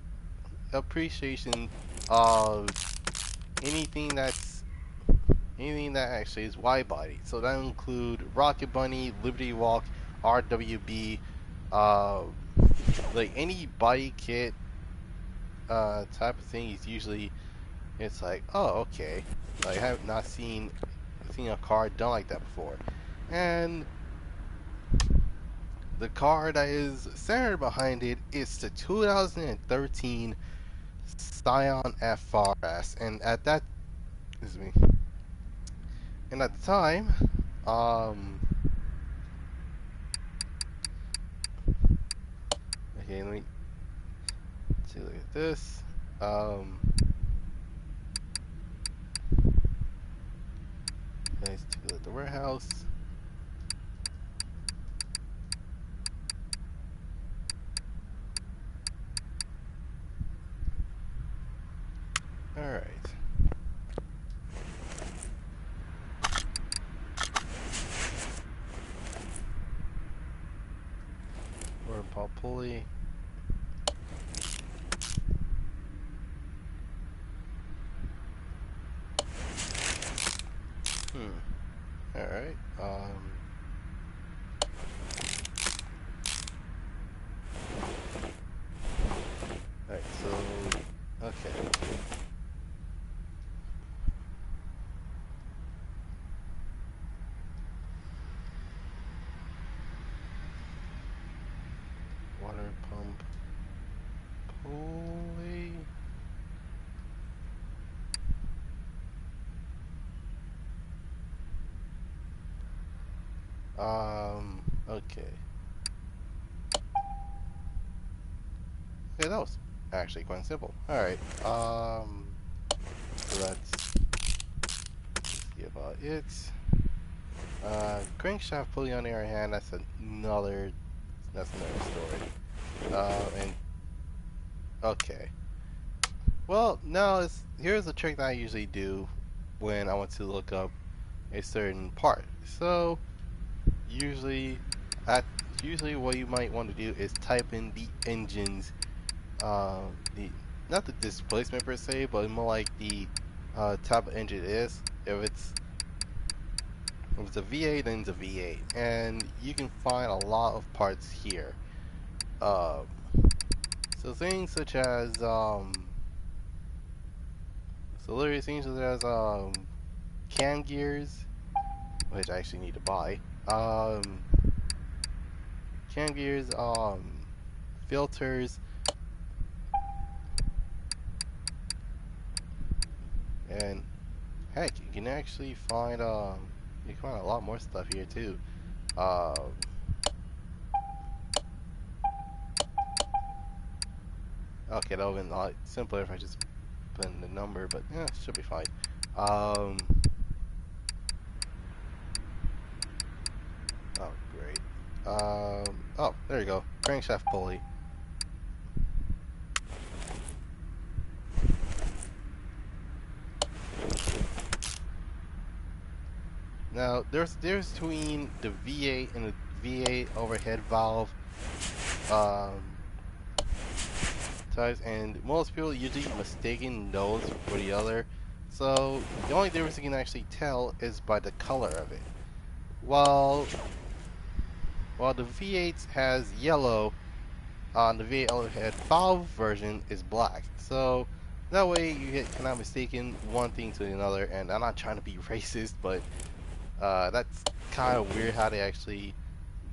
appreciation of anything that actually is wide body. So that include Rocket Bunny, Liberty Walk, RWB, like any body kit type of thing is usually, it's like, oh, okay. Like, I have not seen seen a car done like that before. And the car that is centered behind it is the 2013 Scion FRS, and at that, excuse me, and at the time, okay, let me take a look at this. Let's take a look at the warehouse. All right. Or Paul Pulley. All right. Alright, so okay. Water pump pulley. Okay. Okay, that was actually quite simple. Alright, so that's about it. Crankshaft pulley on the other hand, that's another story. And okay. Well, now here's a trick that I usually do when I want to look up a certain part. So usually what you might want to do is type in the engine's the not the displacement per se, but more like the type of engine it is. If it's a V8, then it's a V8, and you can find a lot of parts here. So things such as cam gears, which I actually need to buy. Cam gears, filters, and heck, you can actually find a lot more stuff here too. Okay, that would have been a lot simpler if I just put in the number, but yeah, it should be fine. Oh, great. Oh, there you go. Crankshaft pulley. Now, there's between the V8 and the V8 overhead valve types, and most people usually mistaken those for the other. So the only difference you can actually tell is by the color of it. While the V8 has yellow, the V8 overhead valve version is black. So that way you cannot mistaken one thing to another. And I'm not trying to be racist, but that's kind of weird how they actually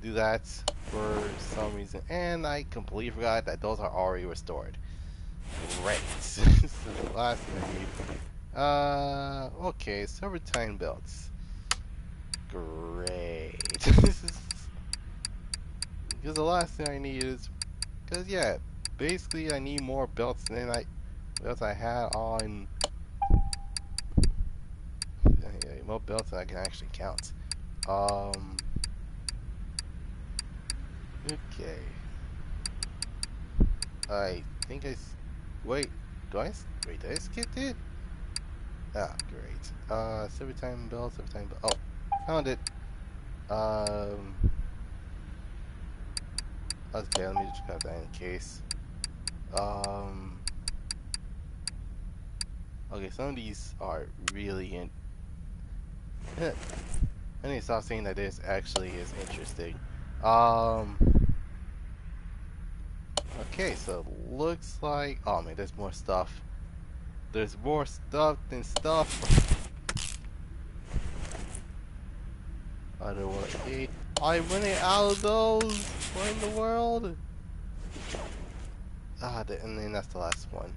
do that for some reason. And I completely forgot that those are already restored. Great. This is the last thing I need. Okay, serpentine belts. Great. This is because the last thing I need is because yeah, basically I need more belts than I had on. Yeah, more belts than I can actually count. Okay. I think wait. Did I skip it? Ah, great. Serpentine belt. Oh, found it. Okay, let me just grab that in case. Okay, some of these are really I need to stop saying that this actually is interesting. Okay, so it looks like, oh man, there's more stuff. There's more stuff than stuff. I don't want to. I'm running out of those. What in the world? And then that's the last one.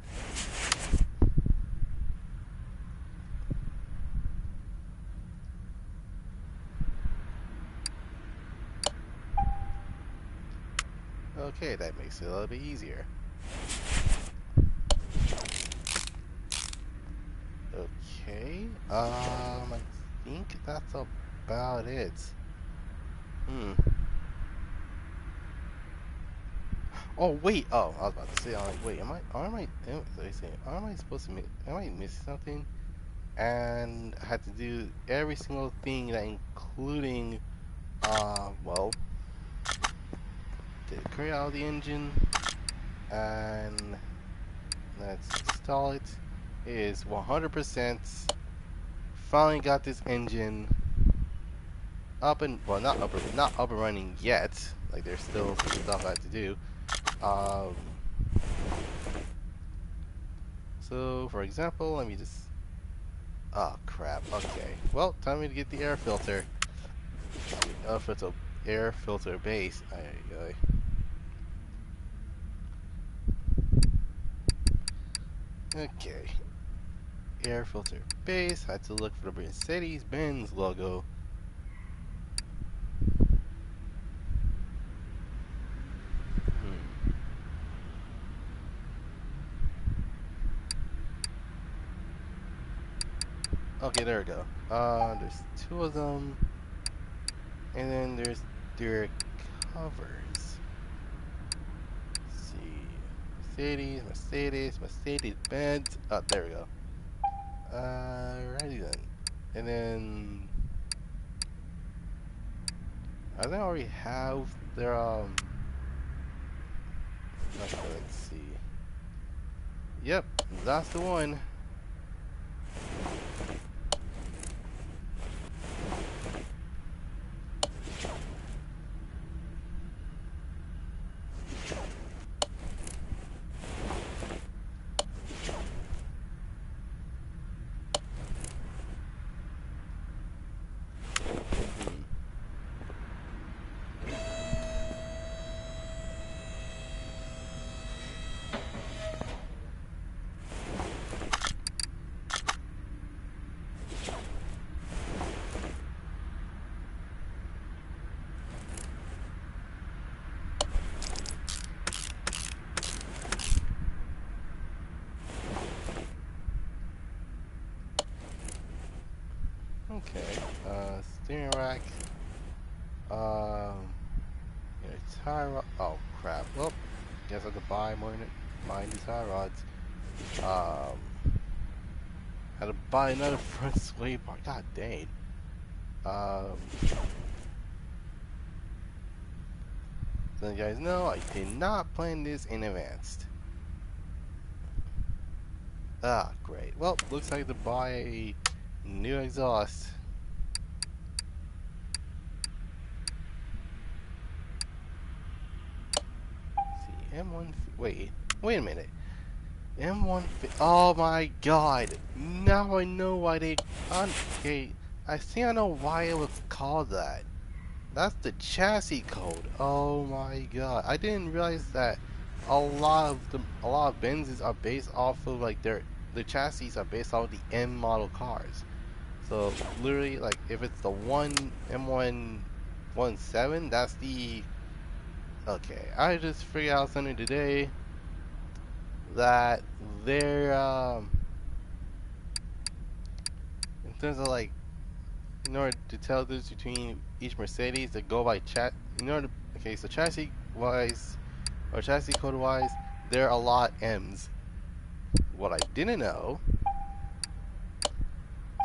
Okay, that makes it a little bit easier. Okay, I think that's about it. Oh wait, oh, I was about to say, I'm like, wait, am I supposed to am I missing something? And I had to do every single thing that including, well, to create out the engine, and let's install it. It is 100%. Finally got this engine up and, well, not up and running yet. Like, there's still some stuff I have to do. So for example, let me just, oh crap, okay. Well, time to get the air filter. Air filter base. Okay. Air filter base. Had to look for the Mercedes-Benz logo. Okay, there we go. There's two of them. And then there's their covers. Let's see. Mercedes-Benz. Oh, there we go. Alrighty then. And then I think I already have their okay, let's see. Yep, that's the one. Okay, steering rack, tie rod, oh crap, well, guess I have to buy more new tie rods. Had to buy another front sway bar, god dang. So you guys know, I did not plan this in advance. Ah, great. Well, looks like to buy a new exhaust. Let's see, M1. Wait a minute. M1. Oh my god! Now I know why they. Okay, I think I know why it was called that. That's the chassis code. Oh my god! I didn't realize that a lot of Benzes are based off of like the chassis are based off the M model cars. So literally, like if it's the M117, that's the. Okay, I just figured out something today that they're in terms of like, in order to tell this between each Mercedes, they go by okay, so chassis wise or chassis code wise, there are a lot M's. What I didn't know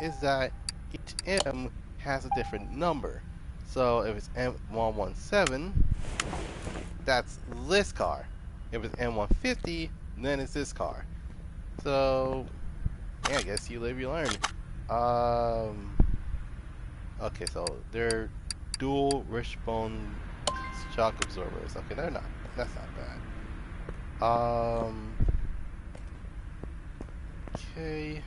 is that each M has a different number. So if it's M117, that's this car. If it's M150, then it's this car. So yeah, I guess you live, you learn. Okay, so they're dual wishbone shock absorbers. Okay, they're not. That's not bad. Okay.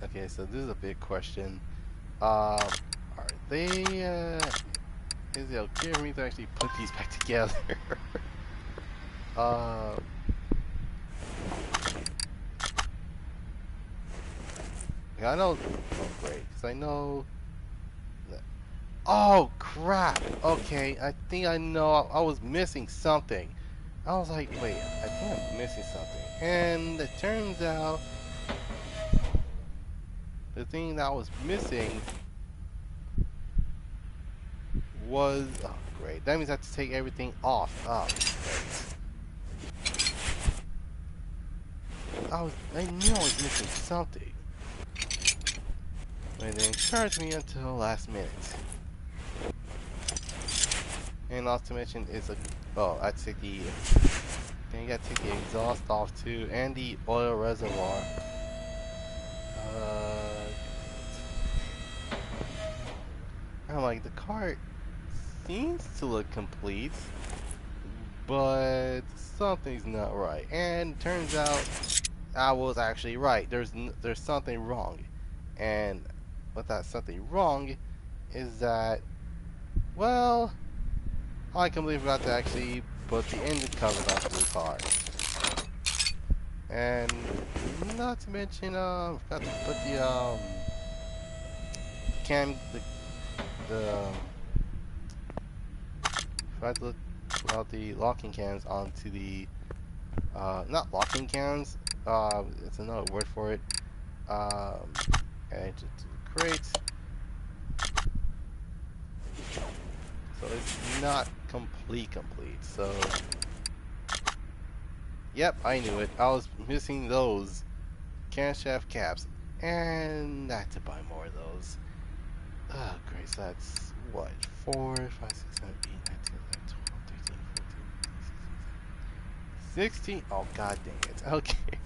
Okay, so this is a big question. Are they, is it okay for me to actually put these back together? uh, I know, oh great, because I know, oh crap, okay, I think I know, I was missing something. I was like, wait, I think I'm missing something. And it turns out, the thing that I was missing was, oh great, that means I have to take everything off. Oh, great. I knew I was missing something. But they encouraged me until the last minute. And not to mention, it's a, oh, I take the, then you gotta take the exhaust off too, and the oil reservoir. I'm like, the car seems to look complete, but something's not right. And turns out I was actually right. There's something wrong, and what that something wrong is that, well, I completely forgot to actually put the engine covers onto the car, and not to mention, forgot to put the cam, the forgot to put out the locking cams onto the, not locking cams, it's another word for it, and to the crate. So it's not complete, so, yep, I knew it. I was missing those camshaft caps, and I had to buy more of those. Oh, great, so that's, what, 4, 5, 6, 7, 8, 9, 10, 11, 12, 13, 14, 16, oh god dang it, okay.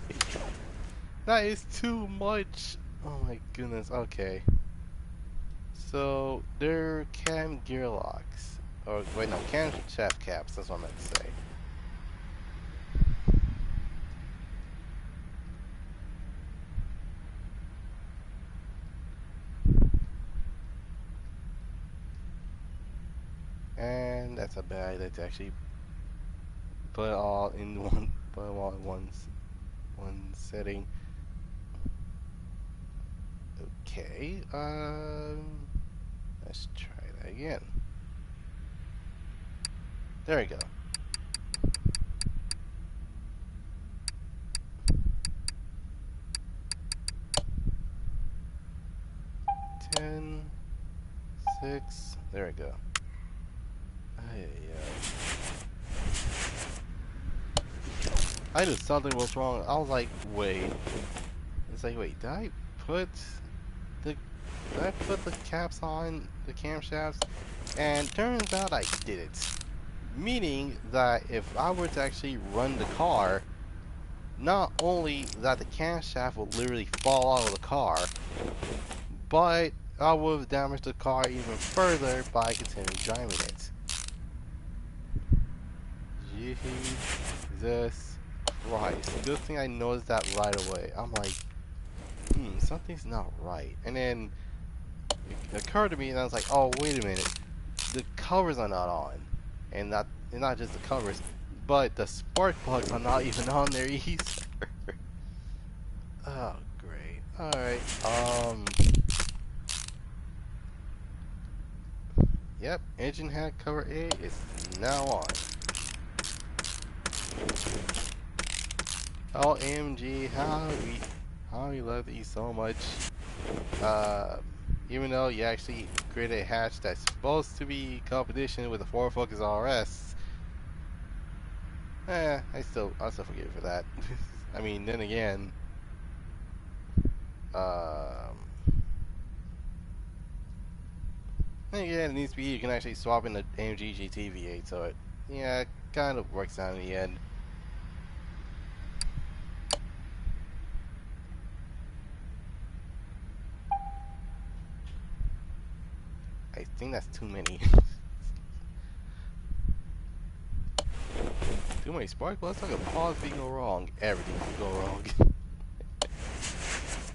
That is too much. Oh my goodness, okay. So, they're cam gear locks. Or, wait, no, camshaft caps, that's what I meant to say. And that's a bad idea to actually put it all in one, put it all in one setting. Okay, let's try that again. There we go. Ten, 6, there we go. I knew something was wrong. I was like, wait. It's like, wait, did I put the caps on the camshafts? And turns out I didn't. Meaning that if I were to actually run the car, not only that the camshaft would literally fall out of the car, but I would have damaged the car even further by continuing driving it. Jesus Christ. Good thing I noticed that right away. I'm like, something's not right. And then it occurred to me, and I was like, oh, wait a minute. The covers are not on. And not just the covers, but the spark plugs are not even on there either. Oh, great. Alright, yep, engine head cover A is now on. Oh, AMG, how we love these so much. Even though you actually created a hatch that's supposed to be competition with the Ford Focus RS, I'll still forgive you for that. I mean, then again, it needs to be, you can actually swap in the AMG GT V8, so it, yeah, it kind of works out in the end. I think that's too many. Too many spark plugs? I could possibly go wrong. Everything could go wrong.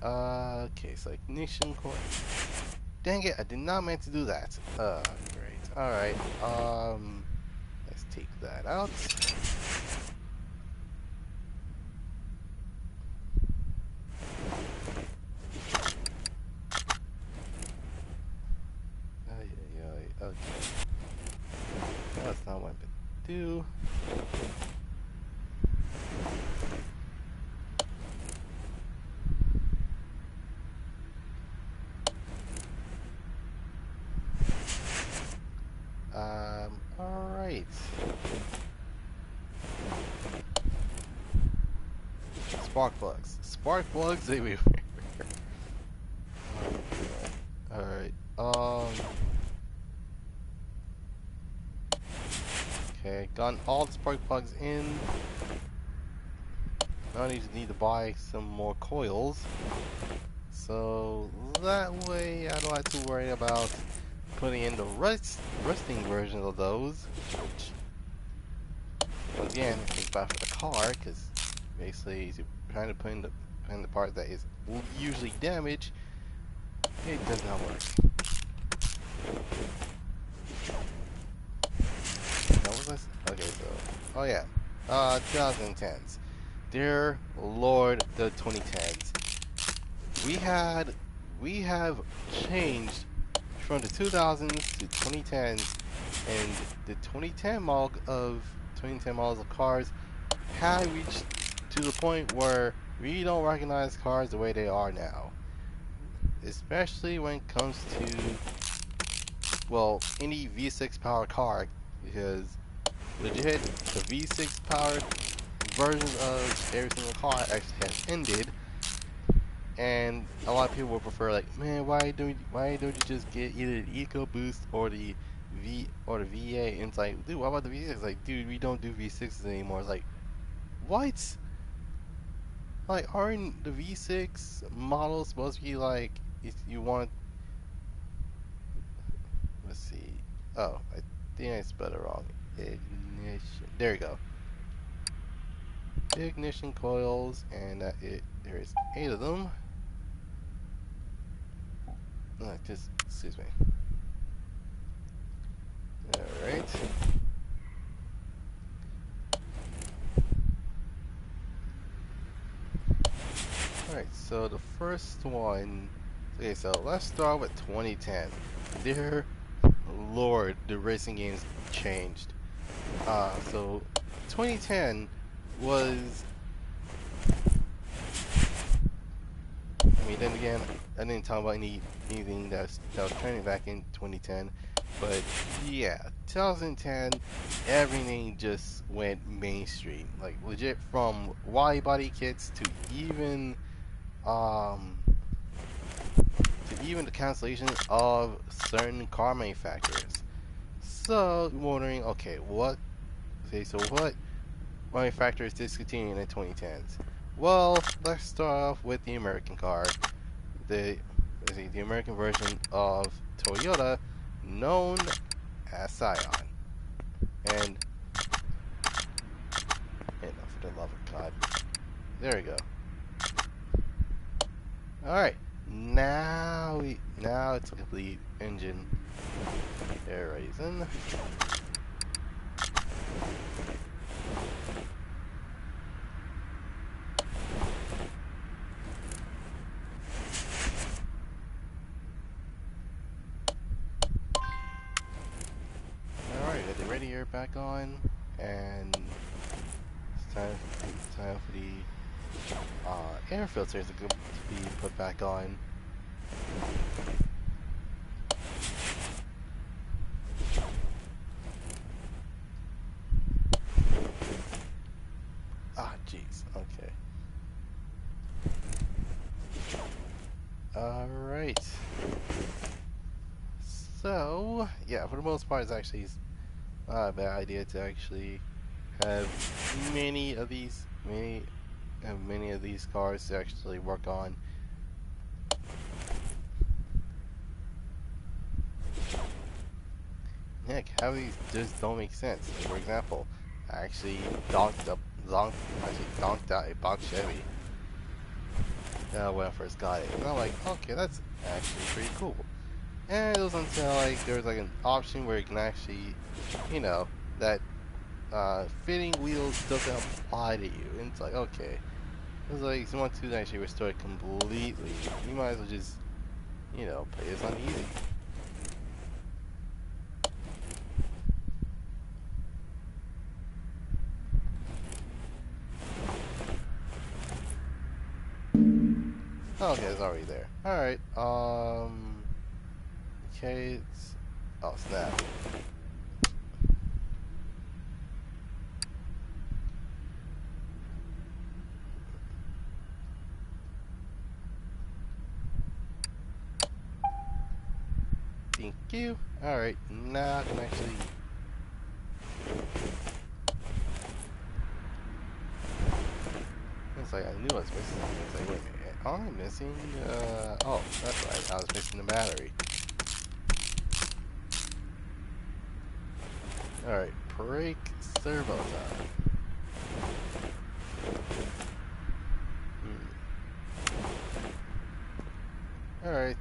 Okay, so ignition coil. Dang it, I did not mean to do that. Great. Alright, let's take that out. Okay. That's not what I'm gonna do. Alright. Spark plugs. Spark plugs everywhere. Alright. Okay, gotten all the spark plugs in. Now I need to buy some more coils. So that way I don't have to worry about putting in the rusting versions of those. Which, again, is bad for the car, because basically you're trying to put in the part that is usually damaged. It does not work. What was this? Okay, so, oh yeah, 2010s. Dear Lord, the 2010s. We have changed from the 2000s to 2010s, and the 2010 models of cars have reached to the point where we don't recognize cars the way they are now. Especially when it comes to, well, any V6 powered car, because legit, the V6 powered versions of every single car actually has ended, and a lot of people will prefer, like, man, why don't you just get either the EcoBoost or the VA? And it's like, dude, what about the V6? Like, dude, we don't do V6s anymore. It's like, what? Like, aren't the V6 models supposed to be like, if you want, let's see, oh, I think I spelled it wrong. Ignition, there you go. Ignition coils, and there's 8 of them. Just, excuse me. Alright. Alright, so the first one, okay, so let's start with 2010. Dear Lord, the racing games changed. So 2010 was, I mean, then again, I didn't talk about anything that was trending back in 2010, but yeah, 2010, everything just went mainstream, like legit, from wide body kits to even the cancellation of certain car manufacturers. So you're wondering, okay, what manufacturers discontinuing in the 2010s? Well, let's start off with the American car, the American version of Toyota, known as Scion. And for the love of God, there we go. All right, now it's a complete engine air raising. Radiator back on, and it's time for the air filters to be put back on. Ah, jeez. Okay. All right. So yeah, for the most part, it's actually not a bad idea to actually have many of these cars to actually work on. Heck, how these just don't make sense. Like, for example, I actually donked out a box Chevy. when I first got it. And I'm like, okay, that's actually pretty cool. And it was until like there was like an option where you can actually, you know, that fitting wheels doesn't apply to you. And it's like, okay. It was like, if you want to actually restore it completely, you might as well just, you know, play this on easy. Okay, it's already there. Alright, okay, it's, oh snap. Thank you. Alright, now I can actually... It's like I knew I was missing something. It's like, wait a minute, am I missing, oh, that's right, I was missing the battery. Alright, brake servo time. Alright.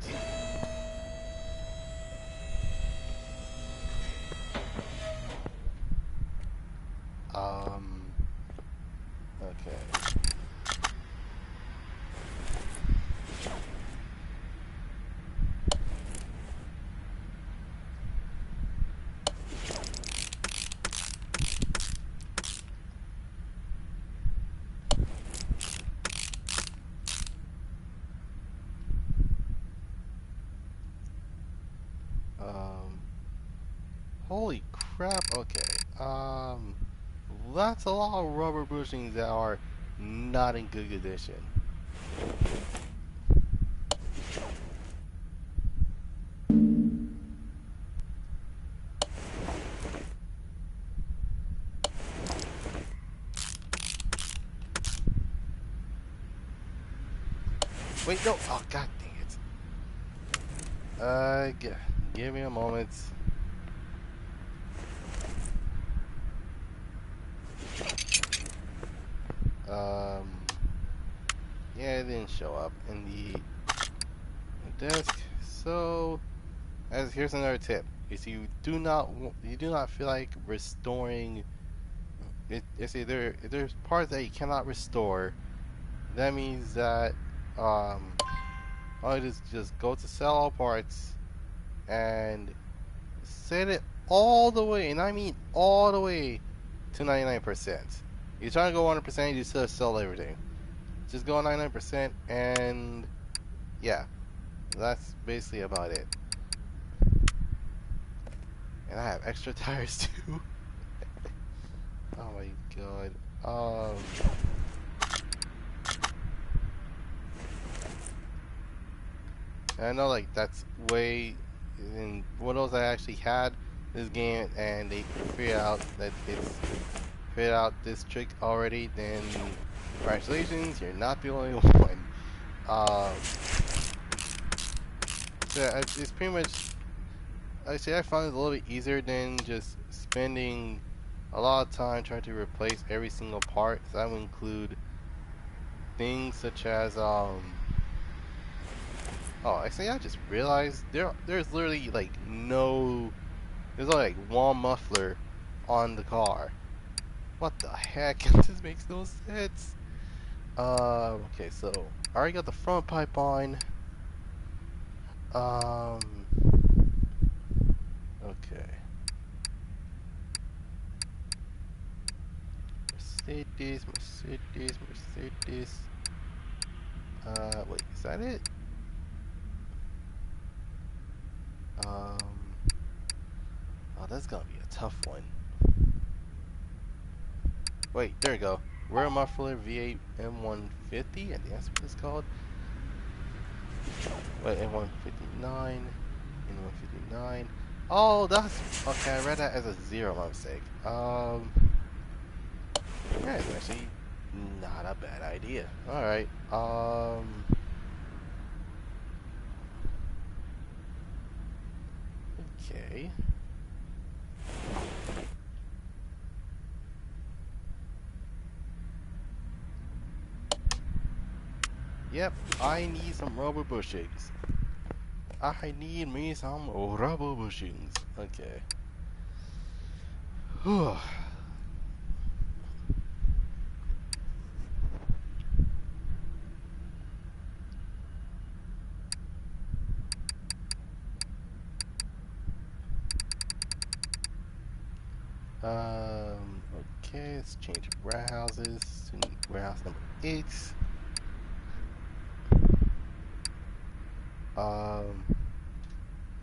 Okay. Holy crap, okay. That's a lot of rubber bushings that are not in good condition. Wait, no, oh god dang it. Give me a moment. Yeah, it didn't show up in the desk. So, here's another tip: is you do not feel like restoring it. It's either if there's parts that you cannot restore, that means that all you just go to sell all parts and set it all the way, and I mean all the way to 99%. You're trying to go 100%, you still sell everything. Just go 99%, and yeah, that's basically about it. And I have extra tires too. Oh my god. And I know like that's way in one of those I actually had this game, and they figured out that it's figured out this trick already. Then congratulations, you're not the only one. So it's pretty much. Actually, I found it a little bit easier than just spending a lot of time trying to replace every single part. So that would include things such as oh, actually, I just realized there's literally like there's only like one muffler on the car. What the heck? This makes no sense. Okay, so I already got the front pipe on. Okay. Mercedes. Wait, is that it? Oh, that's gonna be a tough one. Wait, there we go. Rear muffler V8 M150, I think that's what it's called. Wait, M159. M159. Oh, that's okay. I read that as a 0, my mistake. Yeah, it's actually not a bad idea. Alright, okay. Yep, I need some rubber bushings. I need me some rubber bushings. Okay. Whew. Okay, let's change warehouses to warehouse number 8.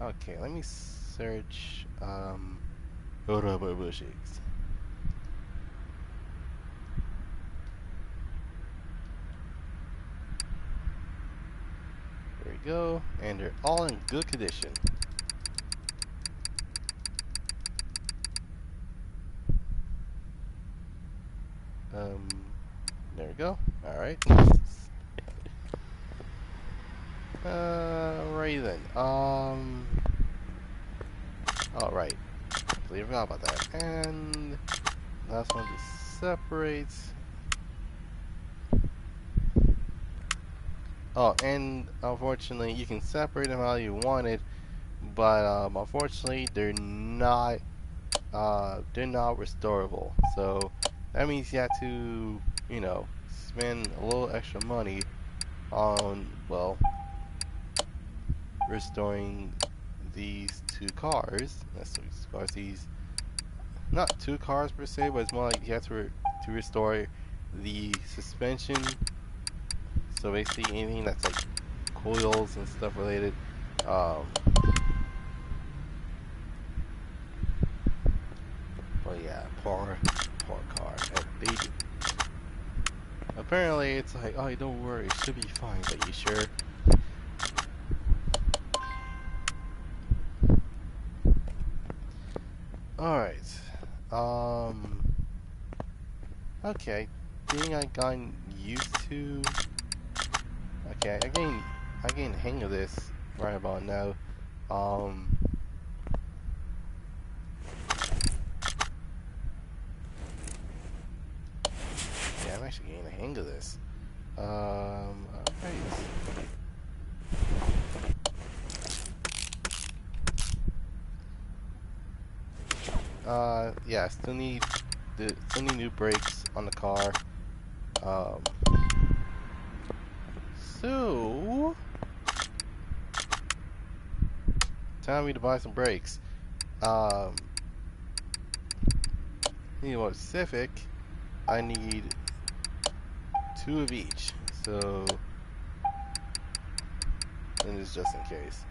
Okay, let me search, rubber bushings. There we go, and they're all in good condition. There we go. Alright. Right then. Alright. Completely forgot about that. And last one to separate. Oh, and unfortunately, you can separate them how you want it, but unfortunately, they're not restorable. So that means you have to, you know, spend a little extra money on, well, restoring these two cars. That's these, not two cars per se, but it's more like you have to restore the suspension. So basically anything that's like coils and stuff related. But yeah, poor car. They, apparently it's like, oh, don't worry, it should be fine. But you sure? Alright. Okay. I think I gotten used to. Okay, I gained the hang of this right about now. Yeah, I'm actually getting the hang of this. Alright. Yeah, still need new brakes on the car. So time me to buy some brakes. Need more specific. I need 2 of each. So, and it's just in case.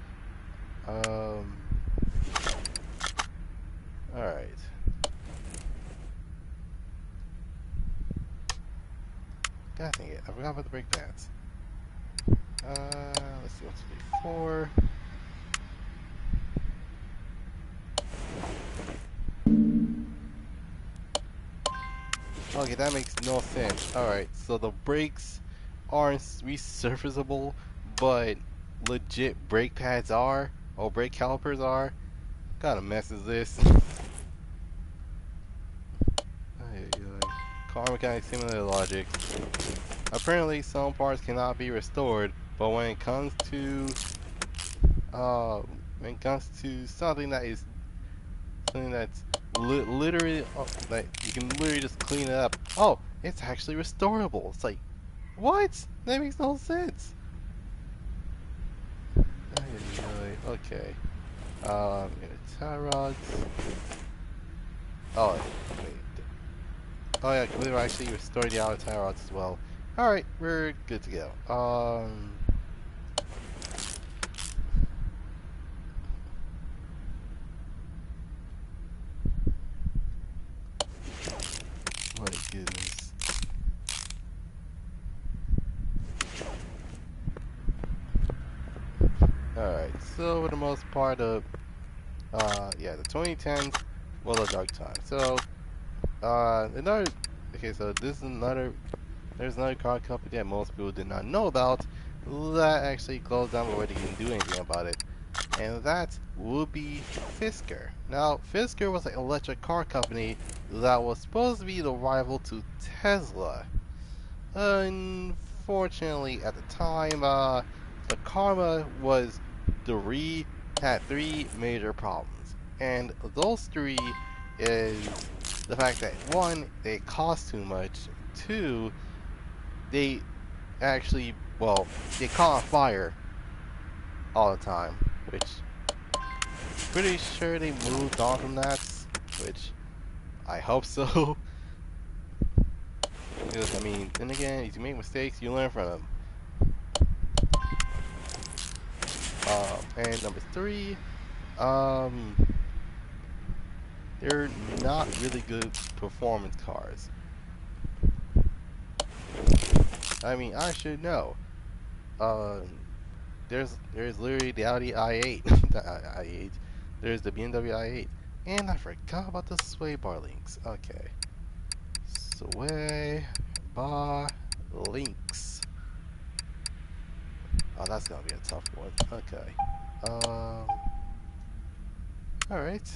Alright. God dang it, I forgot about the brake pads. Let's see what's before. Okay, that makes no sense. Alright, so the brakes aren't resurfaceable, but legit brake pads are, or brake calipers are. What kind of mess is this? Car mechanics simulator logic. Apparently some parts cannot be restored, but when it comes to something that's literally like you can literally just clean it up. Oh, it's actually restorable. It's like, what? That makes no sense. Okay. Tie rods. Oh, wait. Oh yeah, I believe I actually restored the outer tie rods as well. Alright, we're good to go. My goodness. Alright, so for the most part of yeah, the 2010s, well, the dark time. So okay, so this is there's another car company that most people did not know about that actually closed down before they can do anything about it, and that would be Fisker. Now, Fisker was an electric car company that was supposed to be the rival to Tesla. Unfortunately, unfortunately, at the time, the Karma had three major problems, and those three is the fact that one, they cost too much. Two, they actually, well, they caught on fire all the time, which pretty sure they moved on from that, which I hope so. Because, I mean, then again, if you make mistakes, you learn from them. And number three, they're not really good performance cars. I mean, I should know. There's literally the Audi i8, the i8. There's the BMW i8, and I forgot about the sway bar links. Okay, sway bar links. Oh, that's gonna be a tough one. Okay. All right.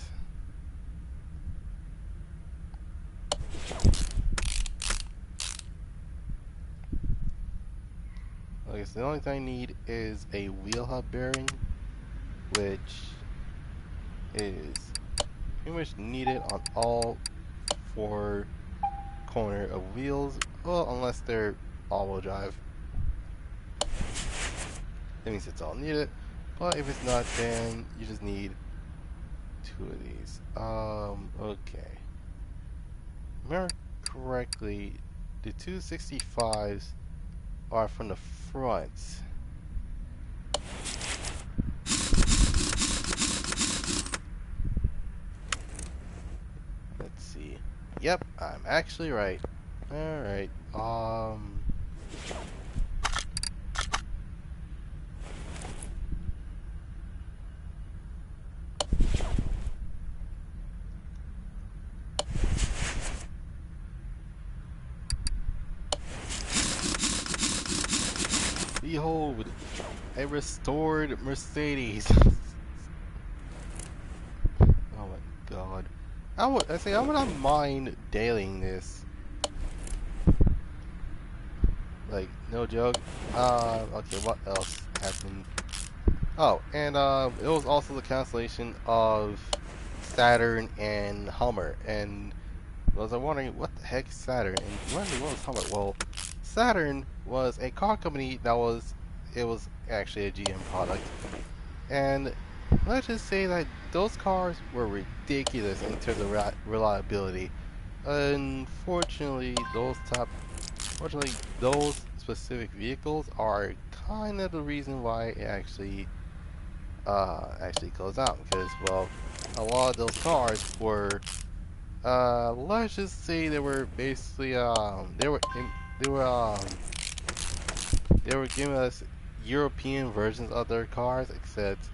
I guess the only thing I need is a wheel hub bearing, which is pretty much needed on all four corner of wheels. Well, unless they're all-wheel drive. That means it's all needed. But if it's not, then you just need two of these. Okay. Remember correctly, the 265s are from the front. Let's see. Yep, I'm actually right. Alright, behold, a restored Mercedes. Oh my god. I would not mind dailying this. Like, no joke. Okay, what else happened? Oh, and it was also the cancellation of Saturn and Hummer. And I was wondering, what the heck is Saturn? And what was Hummer? Well, Saturn was a car company that was actually a GM product. And let's just say that those cars were ridiculous in terms of reliability. Unfortunately, those specific vehicles are kind of the reason why it actually goes out, because, well, a lot of those cars were let's just say they were basically they were giving us European versions of their cars, except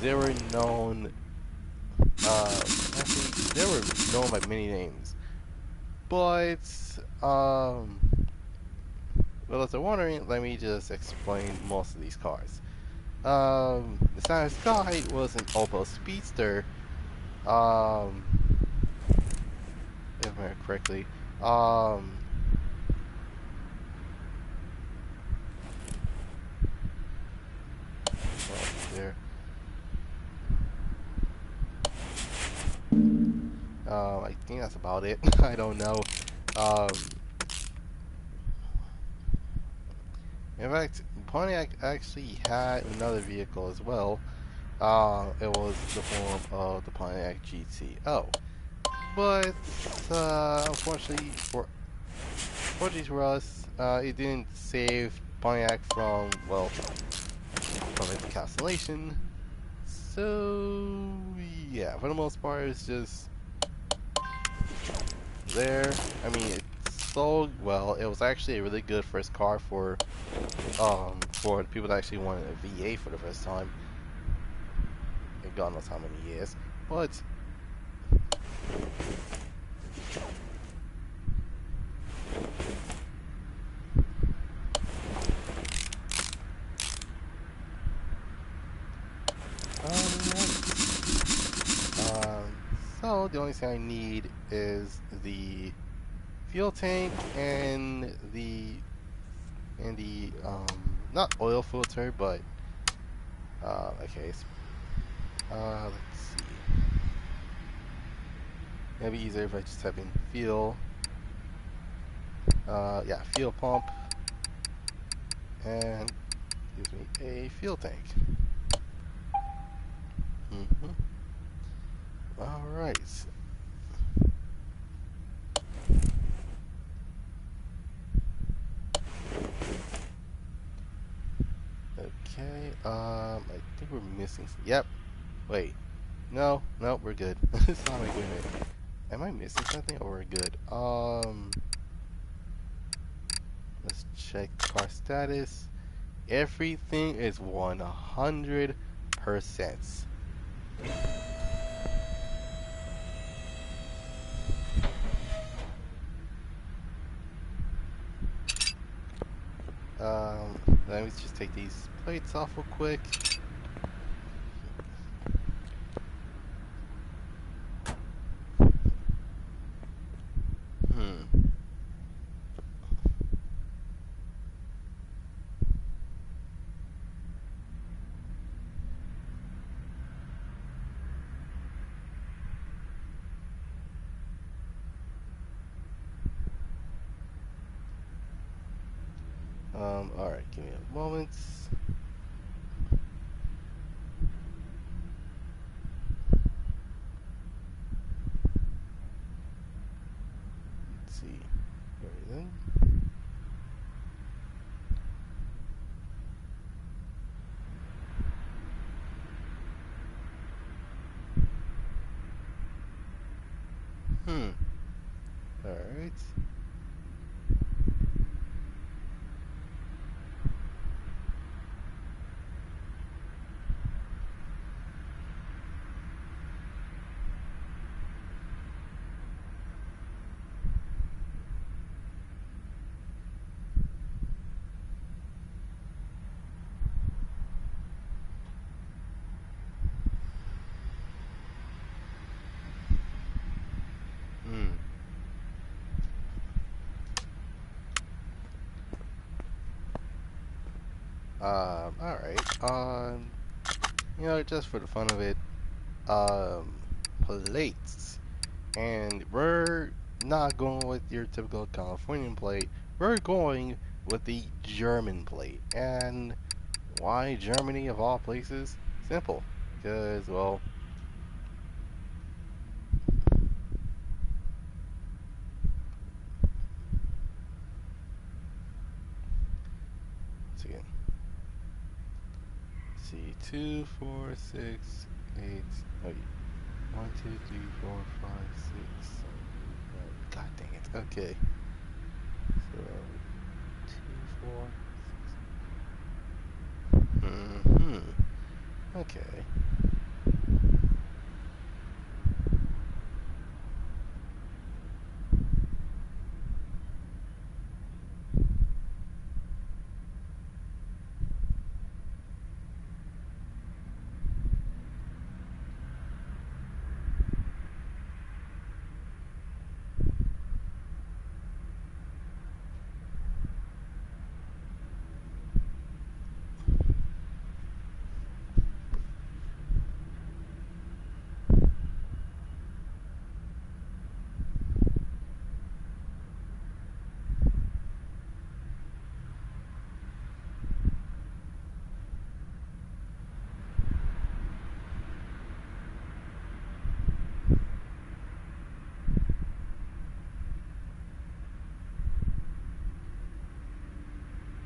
they were known actually they were known by many names. But well, if you're wondering, let me just explain most of these cars. The Saturn Sky was an Opel Speedster. If I remember correctly. There. I think that's about it. I don't know. In fact, Pontiac actually had another vehicle as well. It was the form of the Pontiac GTO. But unfortunately for us, it didn't save Pontiac from, well, from its cancellation. So yeah, for the most part, it's just there. I mean, it sold well. It was actually a really good first car for the people that actually wanted a V8 for the first time. And God knows how many years, but so the only thing I need is the fuel tank and and the not oil filter, but okay. Let's see. Maybe easier if I just type in fuel. Yeah, fuel pump, and gives me a fuel tank. All right. Okay. I think we're missing. Yep. Wait. No, we're good. It's not like, wait a minute. Am I missing something or we're good? Let's check car status. Everything is 100%. Let me just take these plates off real quick. Alright, give me a moment. Let's see. Alright then. Alright. Alright. You know, just for the fun of it, plates. And we're not going with your typical Californian plate. We're going with the German plate. And why Germany of all places? Simple. Because, well, once again. Let's see, 2, 4, 6, 8. Oh, 1, 2, 3, 4, 5, 6, 7, 8. God dang it. Okay. So, 2, 4, 6. Okay.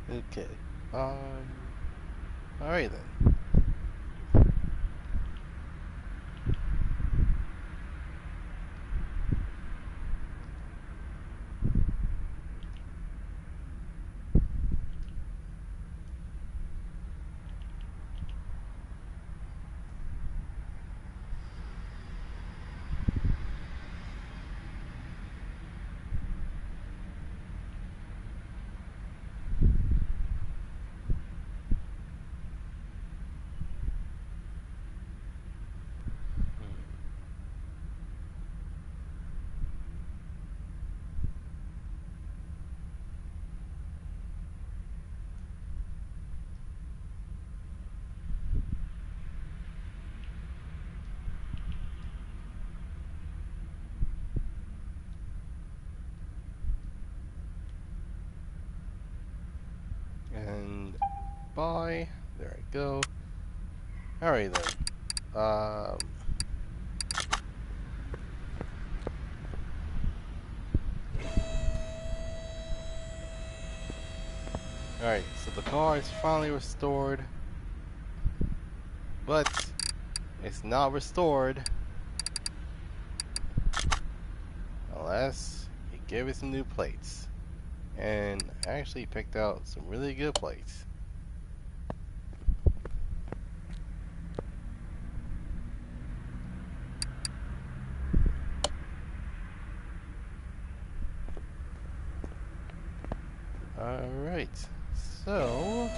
Okay. Alright then. nearby. There I go. Alright then. Alright, so the car is finally restored. But it's not restored unless you give it some new plates. And I actually picked out some really good plates. Alright, so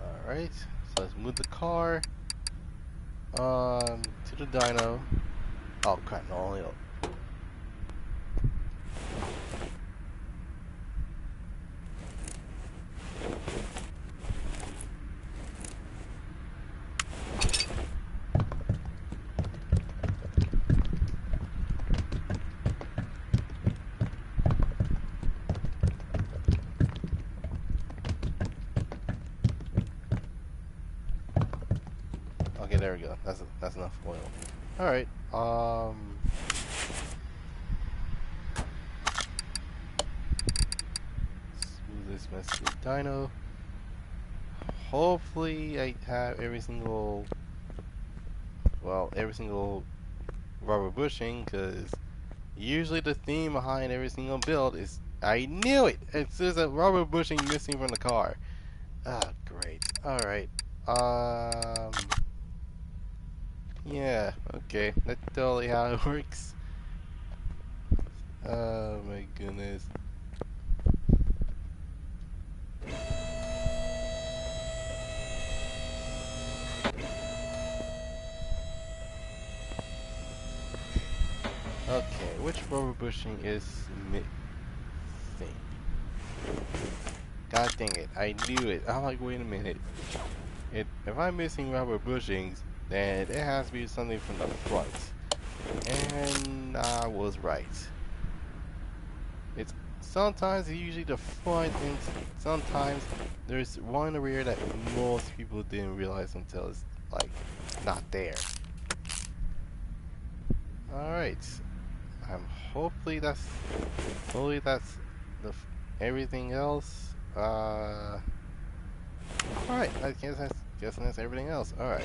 alright, so let's move the car to the dyno. Oh crap, no, only okay, there we go. That's enough oil. Alright, smooth this mess to the dyno. Hopefully I have every single rubber bushing, because usually the theme behind every single build is, I knew it! It's just a rubber bushing missing from the car. Ah, great. Alright. Yeah, okay. That's totally how it works. Oh my goodness. Okay, which rubber bushing is missing? God dang it, I knew it. I'm like, wait a minute. If I'm missing rubber bushings, then it has to be something from the front. And I was right. It's sometimes usually the front, and sometimes there's one in the rear that most people didn't realize until it's like not there. Alright. Hopefully that's the everything else. Alright, I guess that's everything else. Alright.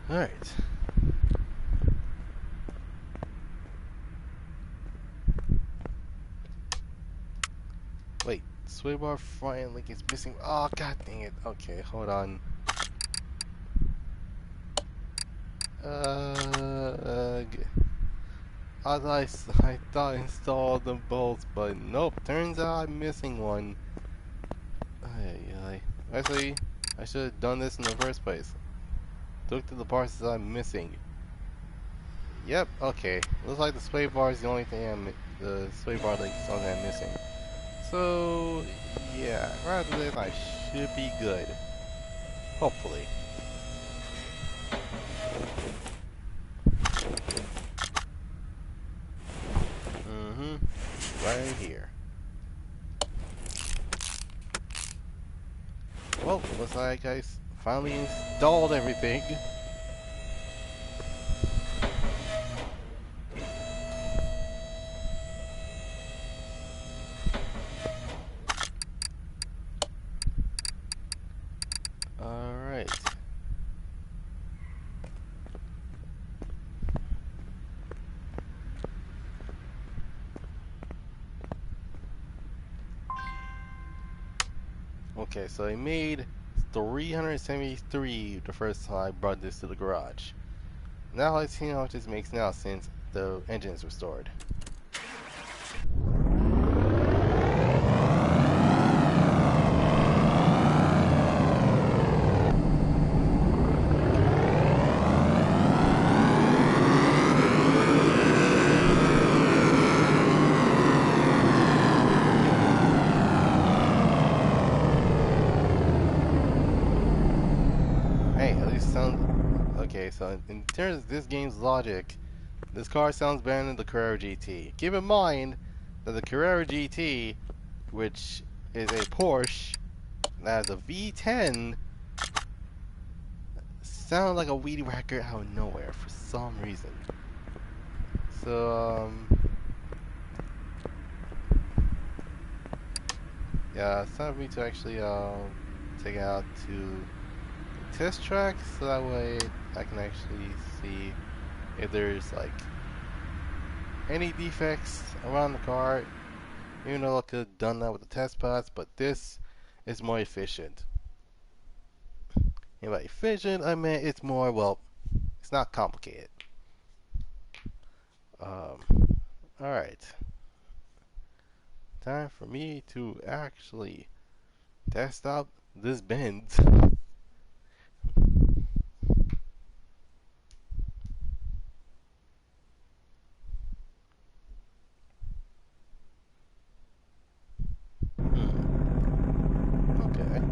Alright. Wait, sway bar front link is missing. Oh, god dang it. Okay, hold on. I thought I installed them both, but nope. Turns out I'm missing one. Actually, I should have done this in the first place. Look to the parts that I'm missing. Yep. Okay. Looks like the sway bar is the only thing the sway bar link is the only thing I'm missing. So yeah, right after this I should be good. Hopefully. Right here. Well, looks like I finally installed everything. Alright. Okay, so I made 373 the first time I brought this to the garage. Now let's see how much this makes now since the engine is restored. actually sounds okay. So in terms of this game's logic, this car sounds better than the Carrera GT. Keep in mind that the Carrera GT, which is a Porsche that has a V10, sounds like a weed whacker out of nowhere for some reason. So yeah, it's time for me to actually take it out to the test track, so that way I can actually see if there's like any defects around the car. Even though I could have done that with the test pads, but this is more efficient. And by efficient, I mean it's more, well, it's not complicated. Um, Alright. Time for me to actually test out this Benz. Okay.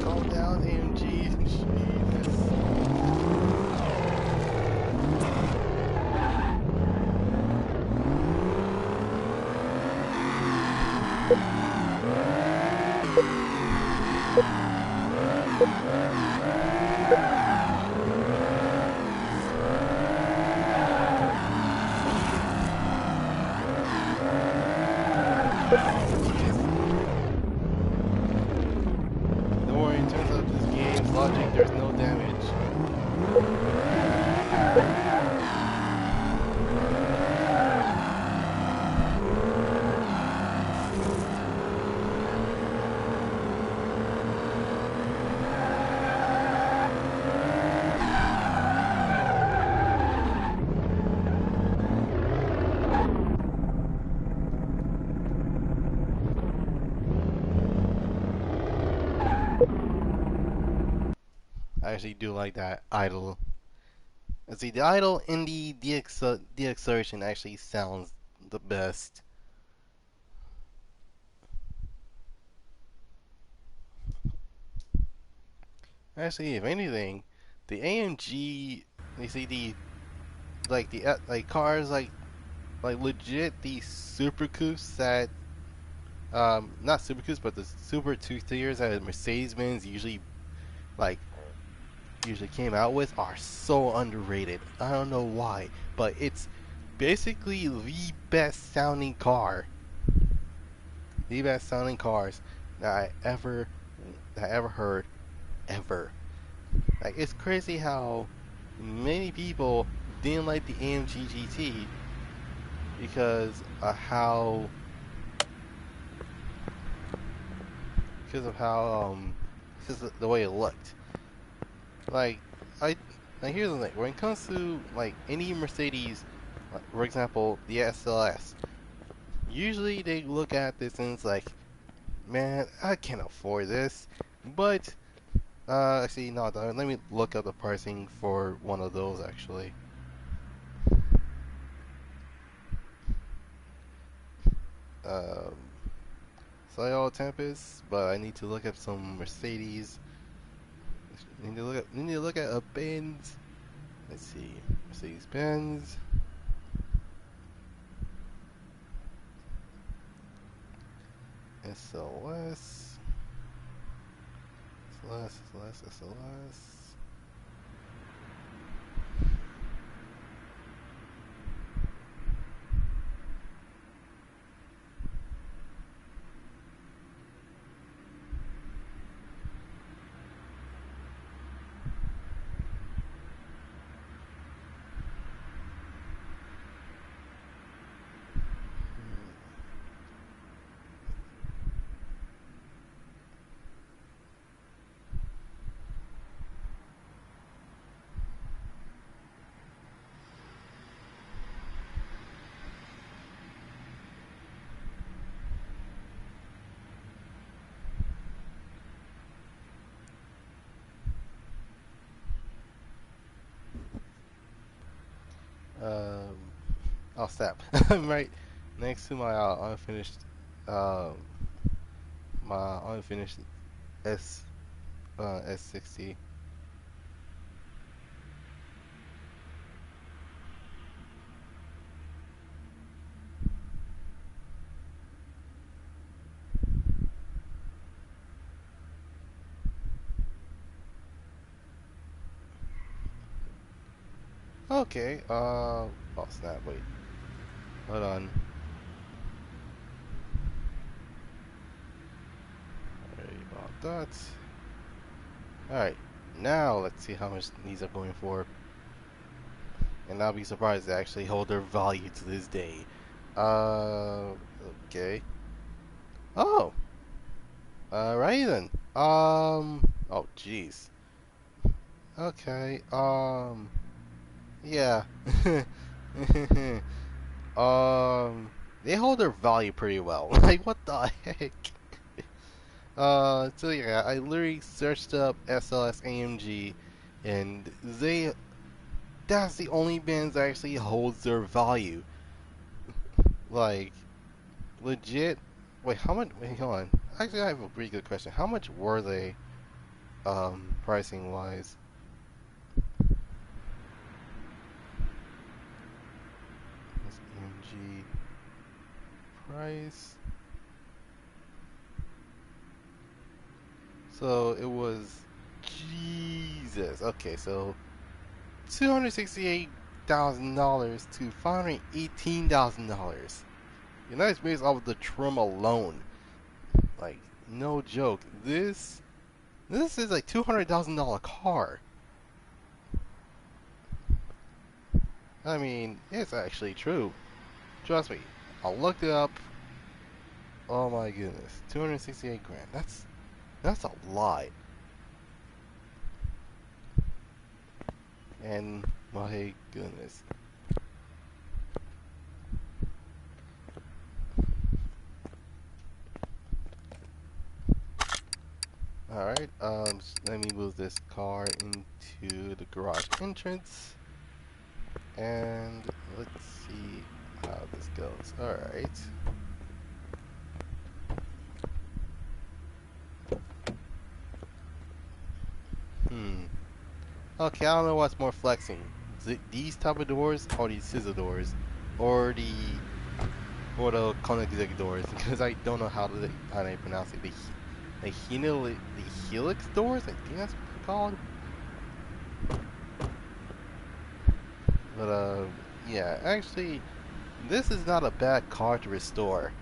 Calm down, AMG. Jesus. Don't worry, in terms of this game's logic, there's no damage. I actually do like that idle. See, the idle in the de-acceleration actually sounds the best. Actually, if anything, the AMG, you see the cars like legit the Super Coupes that not Super Coupes but the Super 2-series that Mercedes-Benz like usually came out with are so underrated. I don't know why, but it's basically the best sounding car, the best sounding cars that I ever heard ever. Like, it's crazy how many people didn't like the AMG GT because of how because of how because of the way it looked. Like, I like, here's the thing: when it comes to like any Mercedes, like, for example, the SLS, usually they look at this and it's like, man, I can't afford this. But actually, no. Let me look up the pricing for one of those actually. Um, Soil Tempest, but I need to look up some Mercedes. Need to look at a Benz. Let's see, Mercedes Benz. SLS. SLS. Oh, snap. I'm right next to my unfinished, uh, my unfinished S, S60. Okay, oh snap, wait. Hold on. Sorry about that. Alright, now let's see how much these are going for. And I'll be surprised they actually hold their value to this day. Okay. Oh, alright then. Oh jeez. Okay, yeah. They hold their value pretty well. Like, what the heck? So yeah, I literally searched up SLS AMG, and that's the only bands that actually holds their value. Like, legit. Wait, how much? Wait, hold on. Actually, I have a pretty good question. How much were they, pricing wise? This AMG price. So it was Jesus. Okay, so $268,000 to $518,000. And that's based off of the trim alone. Like, no joke. This is a $200,000 car. I mean, it's actually true. Trust me. I looked it up. Oh my goodness, 268 grand. That's a lot. And my goodness. Alright, let me move this car into the garage entrance. And let's see how this goes. Alright. Okay, I don't know what's more flexing. These type of doors or these scissor doors? Or the Koenigsegg doors? Because I don't know how they pronounce it. The Helix doors? I think that's what they're called. But yeah, actually, this is not a bad car to restore.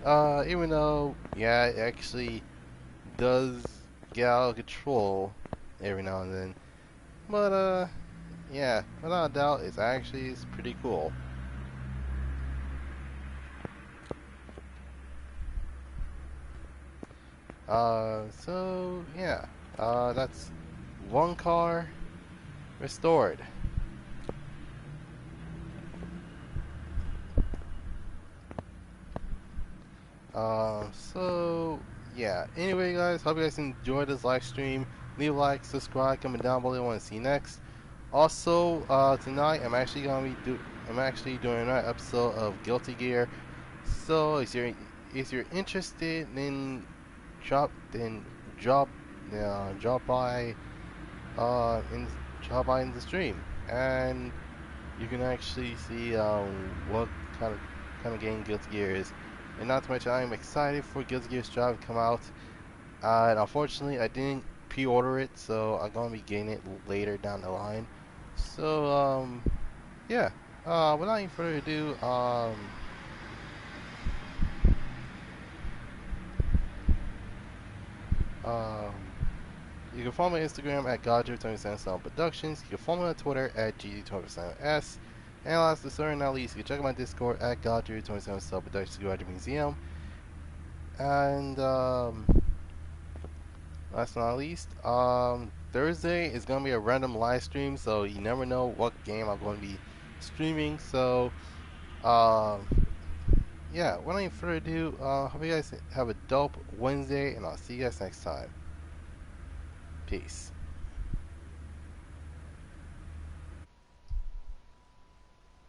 Even though, yeah, it actually does get out of control every now and then. But yeah, without a doubt, it's pretty cool. So yeah, that's one car restored. So yeah. Anyway, guys, hope you guys enjoyed this live stream. Leave a like, subscribe, comment down below. Want to see next. Also, tonight I'm actually doing another episode of Guilty Gear. So if you're interested, then drop drop drop by in drop by in the stream, and you can actually see what kind of game Guilty Gear is. And not to mention, I'm excited for Guilty Gear Strive to come out. And unfortunately, I didn't pre-order it, so I'm gonna be getting it later down the line. So yeah. Without any further ado, um, you can follow me on Instagram at Goddrifter247sun Productions. You can follow me on Twitter at GD247s. And last but certainly not least, you can check out my Discord at Goddrifter247sun Productions Garage Museum. And last but not least, Thursday is gonna be a random live stream, so you never know what game I'm going to be streaming. So yeah, without any further ado, hope you guys have a dope Wednesday, and I'll see you guys next time. Peace.